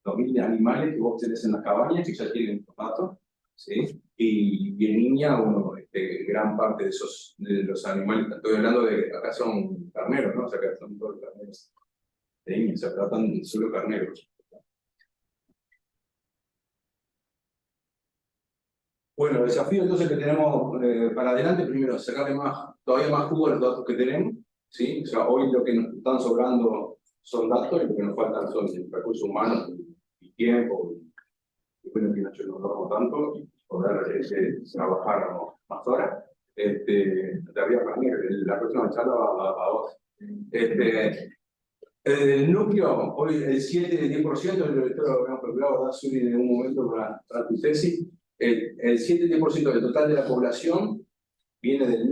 2000 animales que vos tenés en las cabañas que ya tienen datos, ¿sí? Y en INEA, gran parte de los animales, estoy hablando de, acá son carneros, ¿no? O sea, que son todos carneros de INEA, se tratan solo carneros. Bueno, el desafío entonces que tenemos para adelante, primero, sacarle todavía más jugo a los datos que tenemos, ¿sí? O sea, hoy lo que nos están sobrando son datos y lo que nos faltan son recursos humanos y tiempo. Y bueno, que no nos damos tanto y poder trabajar más horas. Todavía para mí, la próxima charla va a vos. El núcleo, hoy el 7-10%, esto lo habíamos calculado, ¿verdad, Suri, en un momento para tu tesis? El 7-10% del total de la población viene del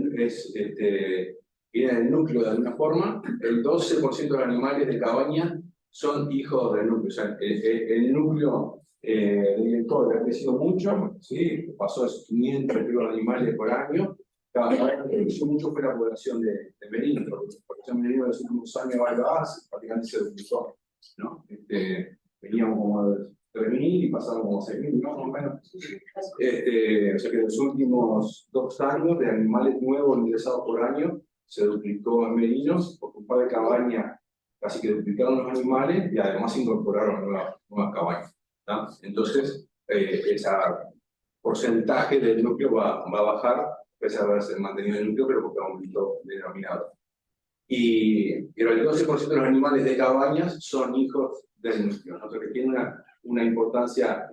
núcleo de alguna forma. El 12% de los animales de cabaña son hijos del núcleo. O sea, el núcleo del director ha crecido mucho, ¿sí? Pasó de 500 animales por año. Cada vez que creció mucho fue la población de merinos. La población de merinos en los últimos años prácticamente se duplicó, ¿no? Veníamos como de 3.000 y pasaron como 6.000, ¿no? Más o menos. O sea que en los últimos 2 años de animales nuevos ingresados por año se duplicó en merinos, porque un par de cabañas casi que duplicaron los animales y además se incorporaron nuevas cabañas, ¿tá? Entonces, ese porcentaje del núcleo va a bajar, pese a haberse mantenido el núcleo, pero porque aumentó el denominador. Pero el 12% de los animales de cabañas son hijos del núcleo, ¿no? O sea que tiene una importancia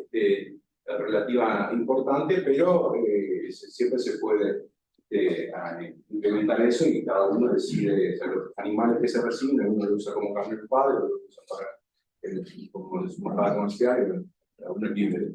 relativa importante, pero siempre se puede implementar eso y cada uno decide, o sea, los animales que se reciben, uno lo usa como carne de padre, otro lo usa como su morada comercial, y cada uno es libre.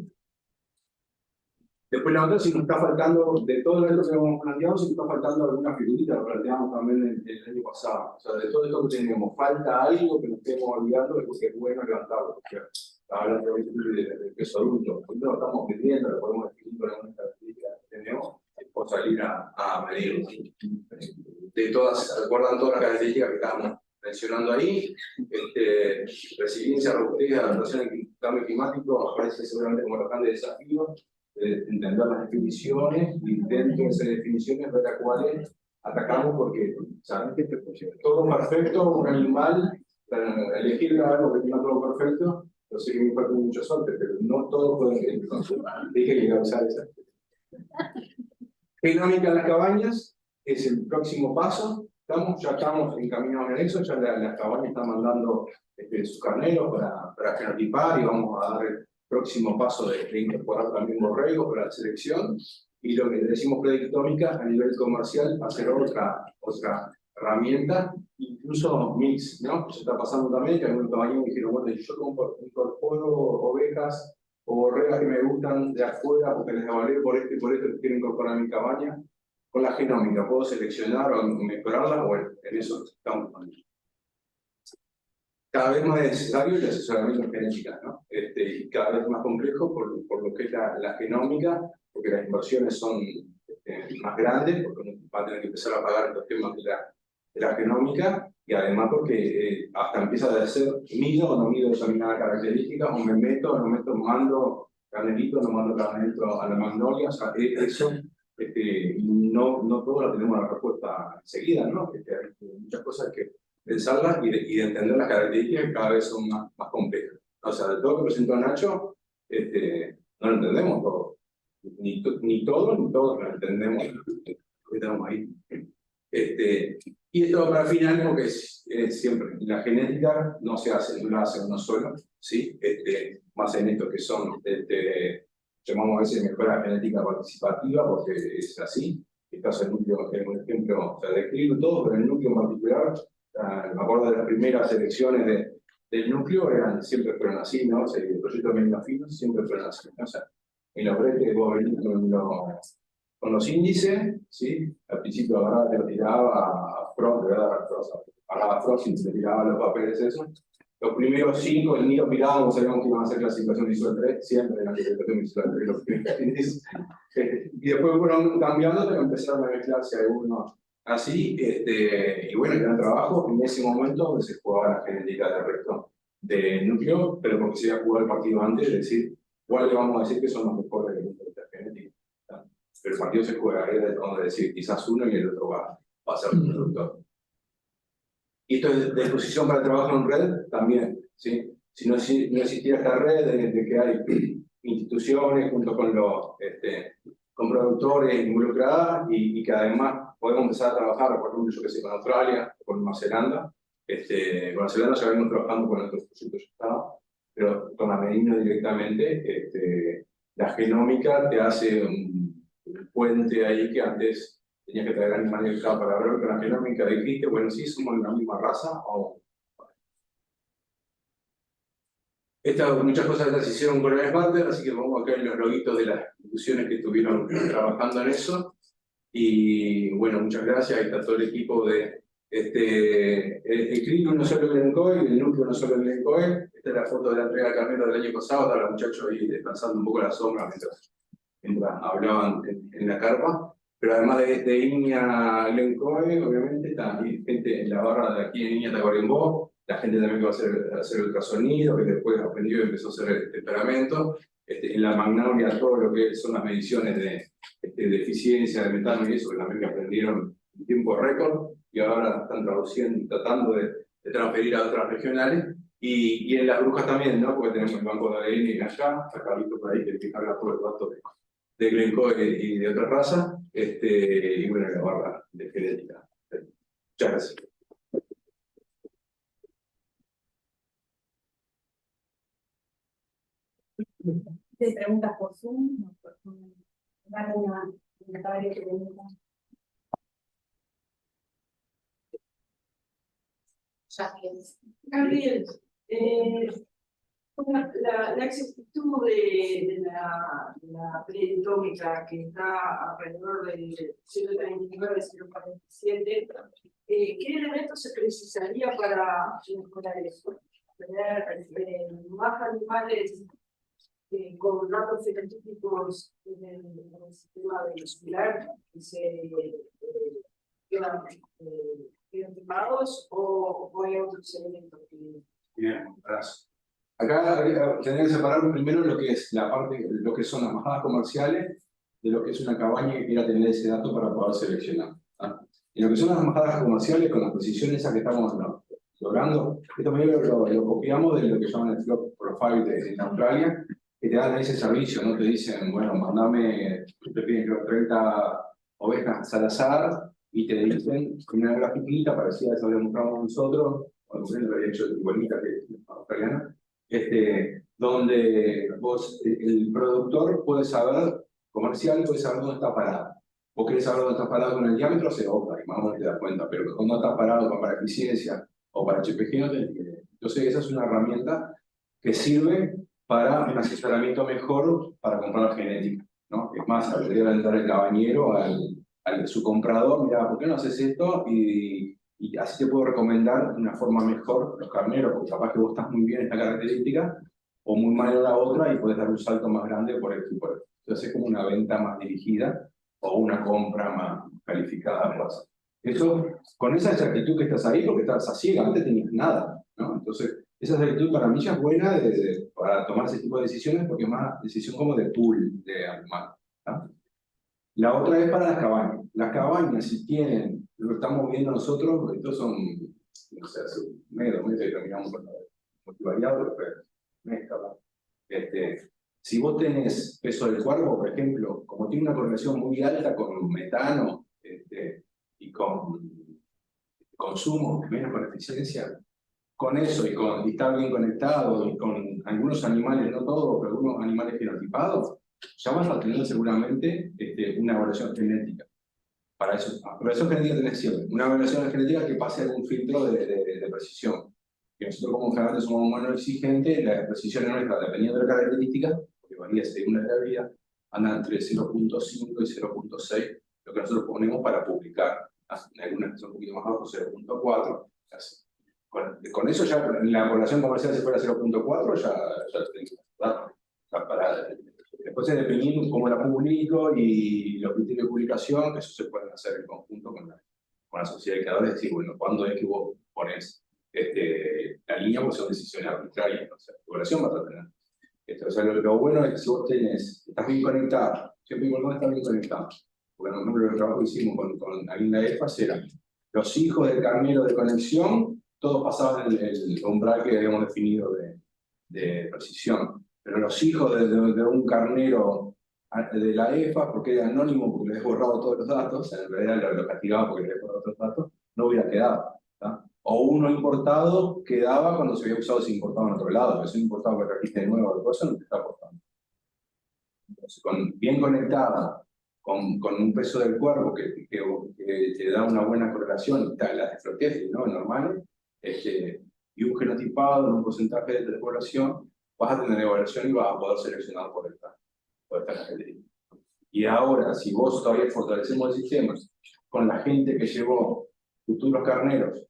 Después la otra, si nos está faltando, de todo esto que hemos planteado, si nos está faltando alguna figurita, lo planteamos también el año pasado. O sea, de todo esto que tenemos, falta algo que nos estemos olvidando, es porque es bueno levantarlo. O sea, hablando del peso adulto, hoy lo estamos midiendo, lo podemos definir con algunas características que tenemos, por salir a medir. De todas, recuerdan todas las características que estábamos mencionando ahí, resiliencia, robustez, adaptación al cambio climático, aparece seguramente como los grandes desafíos. Entender las definiciones y dentro de esas definiciones ver a cuáles atacamos, porque saben que todo perfecto, un animal, para elegir algo que tenga todo perfecto, yo sé que me falta mucha suerte, pero no todo puede ser. Dije que iba a usar esa. Genómica en las cabañas es el próximo paso. Ya estamos encaminados en eso, ya las cabañas están mandando sus carneros para genotipar y vamos a dar el próximo paso de incorporar también borregos para la selección. Y lo que decimos predictómica a nivel comercial va a ser otra herramienta, incluso mix, ¿no? Que se está pasando también, que algunos caballeros me dijeron, bueno, yo incorporo ovejas o borregas que me gustan de afuera porque les evalué por esto y por esto que quiero incorporar a mi cabaña. Con la genómica, ¿puedo seleccionar o mejorarla? Bueno, en eso estamos también. cada vez más necesario el asesoramiento en genética, ¿no? Y cada vez más complejo por lo que es la genómica, porque las inversiones son más grandes, porque uno va a tener que empezar a pagar los temas de la genómica, y además porque hasta empieza a ser mido o no mido determinadas características, o me meto o no meto, mando carnelito, no mando carnelito a la magnolia, o sea, eso no todo lo tenemos la respuesta enseguida, ¿no? Hay muchas cosas que pensarlas y de entender las características que cada vez son más complejas. O sea, de todo lo que presentó Nacho, no lo entendemos todo. Ni todo, ni todos lo entendemos. Estamos ahí. Y esto para final, porque siempre la genética no se hace, no la hace uno solo, ¿sí? Más en esto que son, llamamos a veces mejora genética participativa, porque es así. El caso del núcleo es un ejemplo, o sea, describo todo, pero el núcleo en particular, me acuerdo de las primeras elecciones del núcleo, siempre fueron así, ¿no? O sea, el proyecto de Mendafino siempre fueron así, ¿no? O sea, en los bretes vos venís con los índices, ¿sí? Al principio agarraba, te lo tiraba a Frost, ¿verdad? Agarraba a Frost y te tiraba los papeles, eso. Los primeros 5, ni lo mirábamos, sabíamos que iban a hacer clasificación visual 3, siempre en la clasificación visual 3 los primeros índices. Y después fueron cambiando, pero empezaron a mezclarse algunos así, y bueno, gran trabajo en ese momento donde se jugaba la genética del resto del núcleo, pero porque se había jugado el partido antes, es decir, ¿cuál le vamos a decir que son los mejores de la genética? Pero el partido se juega, donde decir, quizás uno y el otro va a ser un productor. Y esto es de disposición para el trabajo en red también, ¿sí? Si no existiera esta red de que hay instituciones junto con con productores involucradas y que además podemos empezar a trabajar, por ejemplo, yo que sé, con Australia, con Nueva Zelanda. Con Nueva Zelanda ya venimos trabajando con otros proyectos ya estaba, pero con la Medina directamente, la genómica te hace un puente ahí que antes tenías que traer animales para ver con la genómica dijiste, bueno, sí, somos de la misma raza o... Muchas cosas estas se hicieron con el Smarter, así que vamos a ver los loguitos de las instituciones que estuvieron trabajando en eso. Y bueno, muchas gracias. Ahí está todo el equipo de el CRIL no solo en Glencoe, el núcleo no solo en Glencoe. Esta es la foto de la entrega de carnero del año pasado. Están los muchachos ahí descansando un poco la sombra mientras hablaban en la carpa. Pero además de INIA Glencoe, obviamente, está gente en la barra de aquí en INIA Tacuarembó. La gente también que va a hacer ultrasonido, que después aprendió y empezó a hacer el temperamento. En la Magnolia, todo lo que son las mediciones de eficiencia, de metano y eso, que también aprendieron en tiempo récord, y ahora están traduciendo, tratando de transferir a otras regionales. Y en las brujas también, ¿no? Porque tenemos el banco de ADN allá, acá visto por ahí que carga todos los datos de Glencoe y de otras razas, y bueno, la barra de genética. Muchas gracias. ¿Te preguntas por Zoom? No, por Zoom. Dale una comentario que pregunta. Gabriel, la exactitud de la predictómica que está alrededor del 039-047, ¿qué elementos se precisaría para mejorar eso? Tener más animales con datos fenotípicos en el sistema vehicular que se quedan firmados o hay otros elementos que... Bien, gracias. Acá tendría que separar primero lo que es la parte, lo que son las majadas comerciales, de lo que es una cabaña que quiera tener ese dato para poder seleccionar. Y lo que son las majadas comerciales, con las precisiones esas que estamos logrando, esto medio lo copiamos de lo que llaman el Flock Profile en Australia, que te dan ese servicio, ¿no? Te dicen, bueno, mandame, te piden 30 ovejas al azar, y te dicen una grafiquita parecida a esa que mostramos nosotros, cuando lo había hecho igualita que es australiana, donde vos, el productor puede saber, comercial, puede saber dónde está parado. Vos querés saber dónde está parado con el diámetro, se otra, y más o menos te das cuenta, pero cuando estás parado para eficiencia o para HPG, no tenés que... Entonces, esa es una herramienta que sirve para un asesoramiento mejor para comprar genética, ¿no? Es más, debería dar el cabañero a su comprador, mira, ¿por qué no haces esto? Y Y así te puedo recomendar una forma mejor los carneros, porque capaz que vos estás muy bien en esta característica, o muy mal en la otra, y puedes dar un salto más grande por esto y por esto. Entonces es como una venta más dirigida, o una compra más calificada. Pues. Eso, con esa exactitud que estás ahí, porque estás a ciega, antes tenías nada, ¿no? Entonces, esa exactitud para mí ya es buena para tomar ese tipo de decisiones, porque es más decisión como de pool de animal. ¿No? La otra es para las cabañas. Las cabañas, si tienen, lo estamos viendo nosotros, estos son, no sé, hace un mes, 2 meses que terminamos con multivariado, pero mes, si vos tenés peso del cuerpo, por ejemplo, como tiene una correlación muy alta con metano y con consumo, menos con eficiencia, con eso y está bien conectado y con algunos animales, no todos, pero algunos animales fenotipados, ya vas a tener seguramente una evaluación genética. Para eso, evaluación genética tenés siempre. Una evaluación genética que pase algún filtro de precisión. Que nosotros como generalmente somos humanos exigentes, la precisión nuestra, dependiendo de la característica, porque varía según la gravedad, anda entre 0.5 y 0.6, lo que nosotros ponemos para publicar. Algunas que son un poquito más abajo, 0.4. Con eso ya, la población comercial si fuera 0.4, ya tenemos datos. Después es dependiendo cómo la publico y los criterios de publicación, que eso se pueden hacer en conjunto con la sociedad de creadores, decir, bueno, ¿cuándo es que vos pones la línea? Porque son decisiones arbitrarias, o sea, la población va a tener. O sea, lo bueno es que si vos estás bien conectado, siempre importante estar bien conectado. Porque, por ejemplo, el trabajo que hicimos con alguien de EFAS era los hijos del carnero de conexión, todos pasaban el umbral que habíamos definido de precisión. Pero los hijos de un carnero de la EFA, porque era anónimo, porque le había borrado todos los datos, en realidad lo castigaba porque le había borrado otros datos, no hubiera quedado. ¿Tá? O uno importado quedaba cuando se había usado ese importado en otro lado, pero si un importado que trajiste de nuevo de cosas no te está aportando. Entonces, bien conectada, con un peso del cuerpo que te da una buena correlación, las desfloquesis, ¿no? Normales, y un genotipado en un porcentaje de la población, vas a tener evaluación y vas a poder seleccionar por esta característica. Y ahora, si vos todavía fortalecemos el sistema con la gente que llevó futuros carneros,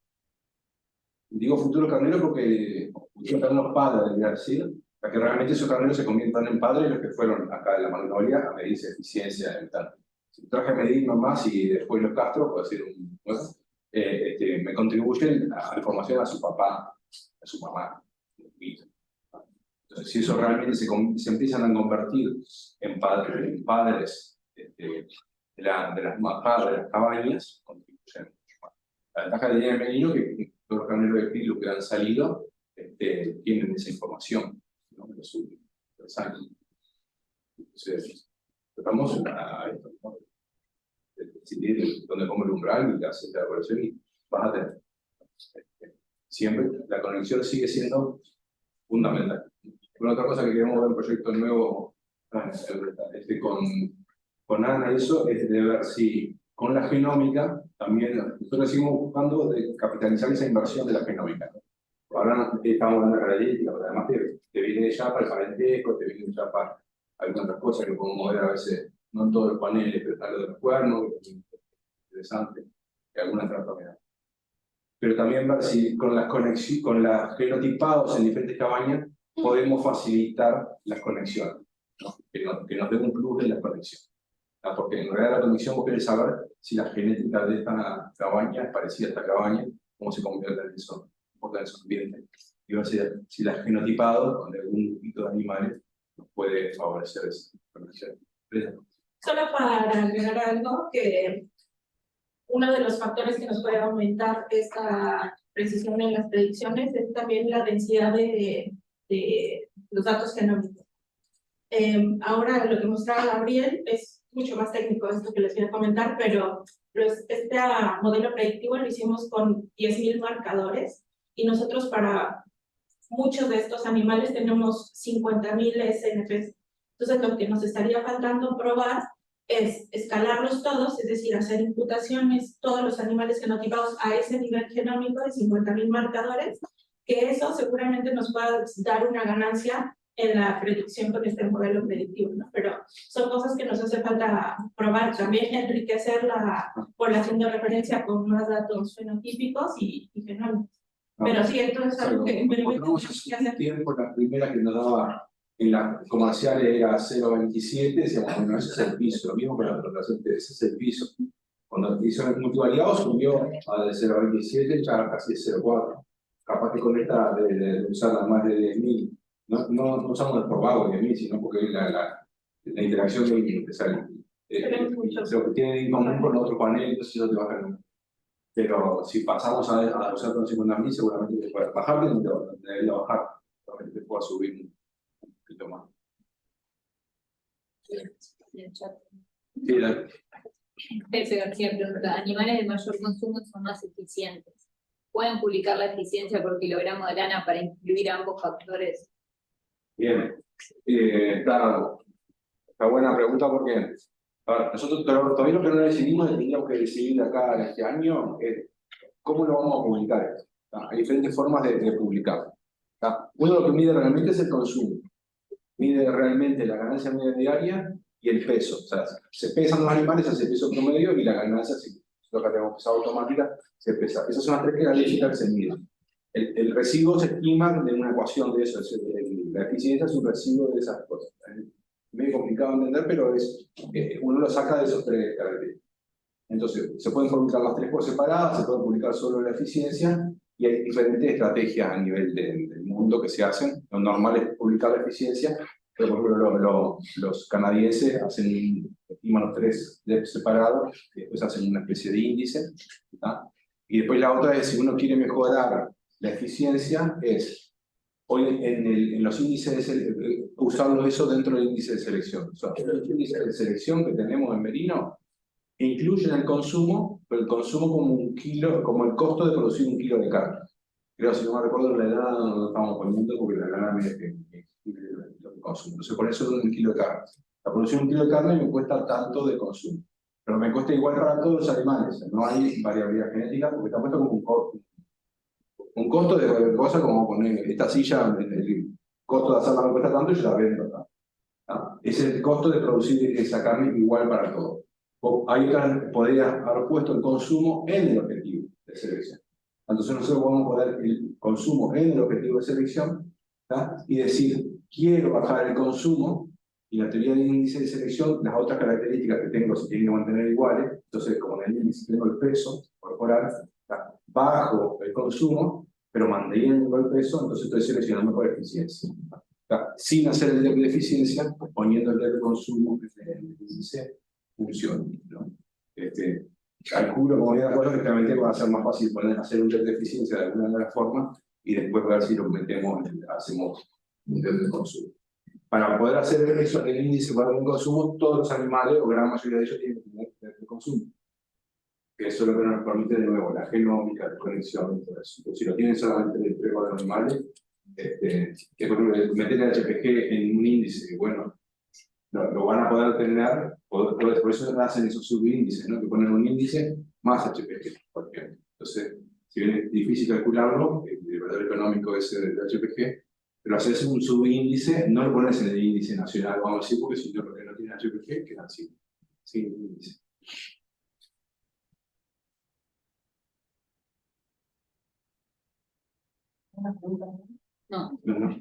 digo futuros carneros porque futuros carneros padres, debería decir, para que realmente esos carneros se conviertan en padres los que fueron acá de la Magnolia a medirse eficiencia en tal. Si traje a medir nomás y después los castro, puedo decir me contribuyen a la formación a su papá, a su mamá. Entonces, si eso realmente se empiezan a convertir en padres de las cabañas, contribuyen mucho más. La ventaja de tener el menino que todos los carneros de Pilu que han salido tienen esa información, ¿no? De los últimos 3 años. Entonces, tratamos a esto, ¿no? Decidir dónde pongo el umbral y hacer la evaluación y vas a tener. Siempre la conexión sigue siendo fundamental. Una otra cosa que queremos ver en el proyecto nuevo con Ana, eso es de ver si con la genómica también nosotros seguimos buscando de capitalizar esa inversión de la genómica. Ahora estamos hablando de realística, pero además te viene ya para el parentesco, te viene ya para algunas otras cosas que podemos ver a veces, no en todos los paneles, pero está lo de los cuernos, que es interesante, y algunas tratamientos. Pero también ver si con las genotipados en diferentes cabañas podemos facilitar las conexiones, ¿no? Que nos dé un plus de la conexión. ¿No? Porque en realidad la conexión vos querés saber si la genética de esta cabaña es parecida a esta cabaña, cómo se convierte en eso, en su ambiente. Y ver si la genotipado con algún tipo de animales nos puede favorecer esa conexión. Solo para agregar algo, que uno de los factores que nos puede aumentar esta precisión en las predicciones es también la densidad de los datos genómicos. Ahora lo que mostraba Gabriel es mucho más técnico esto que les voy a comentar, pero este modelo predictivo lo hicimos con 10.000 marcadores y nosotros para muchos de estos animales tenemos 50.000 SNPs. Entonces lo que nos estaría faltando probar es escalarlos todos, es decir, hacer imputaciones, todos los animales genotipados a ese nivel genómico de 50.000 marcadores, que eso seguramente nos va a dar una ganancia en la predicción con este modelo predictivo, ¿no? Pero son cosas que nos hace falta probar, también enriquecer la población de referencia con más datos fenotípicos y genómicos. Pero sí, esto es algo que encontramos hace un tiempo, la primera que nos daba en las comerciales era 0.27, decíamos, bueno, ese es el piso, lo mismo con la relación, ese es el piso. Cuando hizo el multivariado subió a de 0.27 ya casi 0.4. Capaz que con esta de usarla más de 10.000, no usamos por vago de 10.000, sino porque la interacción que sale. Lo que tienen en común con otro panel, entonces eso te baja el número. Pero si pasamos a usar con 50.000, seguramente te puede bajar, no te debería bajar, probablemente te pueda subir un poquito más. Sí, Pepe García pregunta, ¿animales de mayor consumo son más eficientes? ¿Pueden publicar la eficiencia por kilogramo de lana para incluir ambos factores? bien. Está buena pregunta porque nosotros todavía lo que no decidimos, tendríamos que decidir acá en este año, cómo lo vamos a publicar. Hay diferentes formas de publicar. Uno lo que mide realmente es el consumo. Mide realmente la ganancia media diaria y el peso. O sea, se pesan los animales, se hace peso promedio y la ganancia, si lo que tenemos pesado automática, se pesa. Esas son las tres características que se miden. El residuo se estima de una ecuación de eso. La eficiencia es un residuo de esas cosas. Es medio complicado de entender, pero uno lo saca de esos tres características. Entonces, se pueden publicar las tres por separadas, se puede publicar solo la eficiencia, y hay diferentes estrategias a nivel del mundo que se hacen. Lo normal es publicar la eficiencia, pero por ejemplo los canadienses estiman los tres separados, y después hacen una especie de índice. ¿Tá? Y después la otra es, si uno quiere mejorar la eficiencia, es hoy en los índices usarlo eso dentro del índice de selección. O sea, los índices de selección que tenemos en Merino incluyen el consumo, pero el consumo como el costo de producir 1 kilo de carne. Creo, si no me recuerdo, la lana no lo estamos poniendo porque la lana me lo que consumo. Entonces, por eso es 1 kilo de carne. La producción de 1 kilo de carne me cuesta tanto de consumo, pero me cuesta igual para todos los animales. No hay variabilidad genética porque está puesto como un costo. Un costo de cualquier cosa, como poner esta silla, el costo de hacerla me cuesta tanto y yo la vendo. ¿No? Es el costo de producir esa carne igual para todos. Podría haber puesto el consumo en el objetivo de selección. Entonces nosotros podemos poner el consumo en el objetivo de selección, ¿tá? Y decir, quiero bajar el consumo, y la teoría del índice de selección, las otras características que tengo se tienen que mantener iguales. Entonces, como en el índice tengo el peso corporal, ¿tá? Bajo el consumo, pero manteniendo el peso, entonces estoy seleccionando por eficiencia. ¿Tá? Sin hacer el de eficiencia, poniendo el de consumo en el índice funciona, ¿no? Calculo, como ya de acuerdo, que realmente va a ser más fácil poder hacer un test de eficiencia de alguna de las formas y después ver si lo metemos, hacemos un test de consumo. Para poder hacer eso, el índice para el consumo, todos los animales, o gran mayoría de ellos, tienen que tener test de consumo. Que eso es lo que nos permite, de nuevo, la genómica, la conexión y todo eso. Si lo tienen solamente el entrego de los animales, que por ejemplo, meter el HPG en un índice, bueno, lo van a poder tener, por eso hacen esos subíndices, ¿no? Que ponen un índice más HPG, por ejemplo. Entonces, si bien es difícil calcularlo, el valor económico ese del HPG, pero haces un subíndice, no lo pones en el índice nacional, vamos a decir, porque si no, porque no tiene HPG, quedan sin índice. No. No.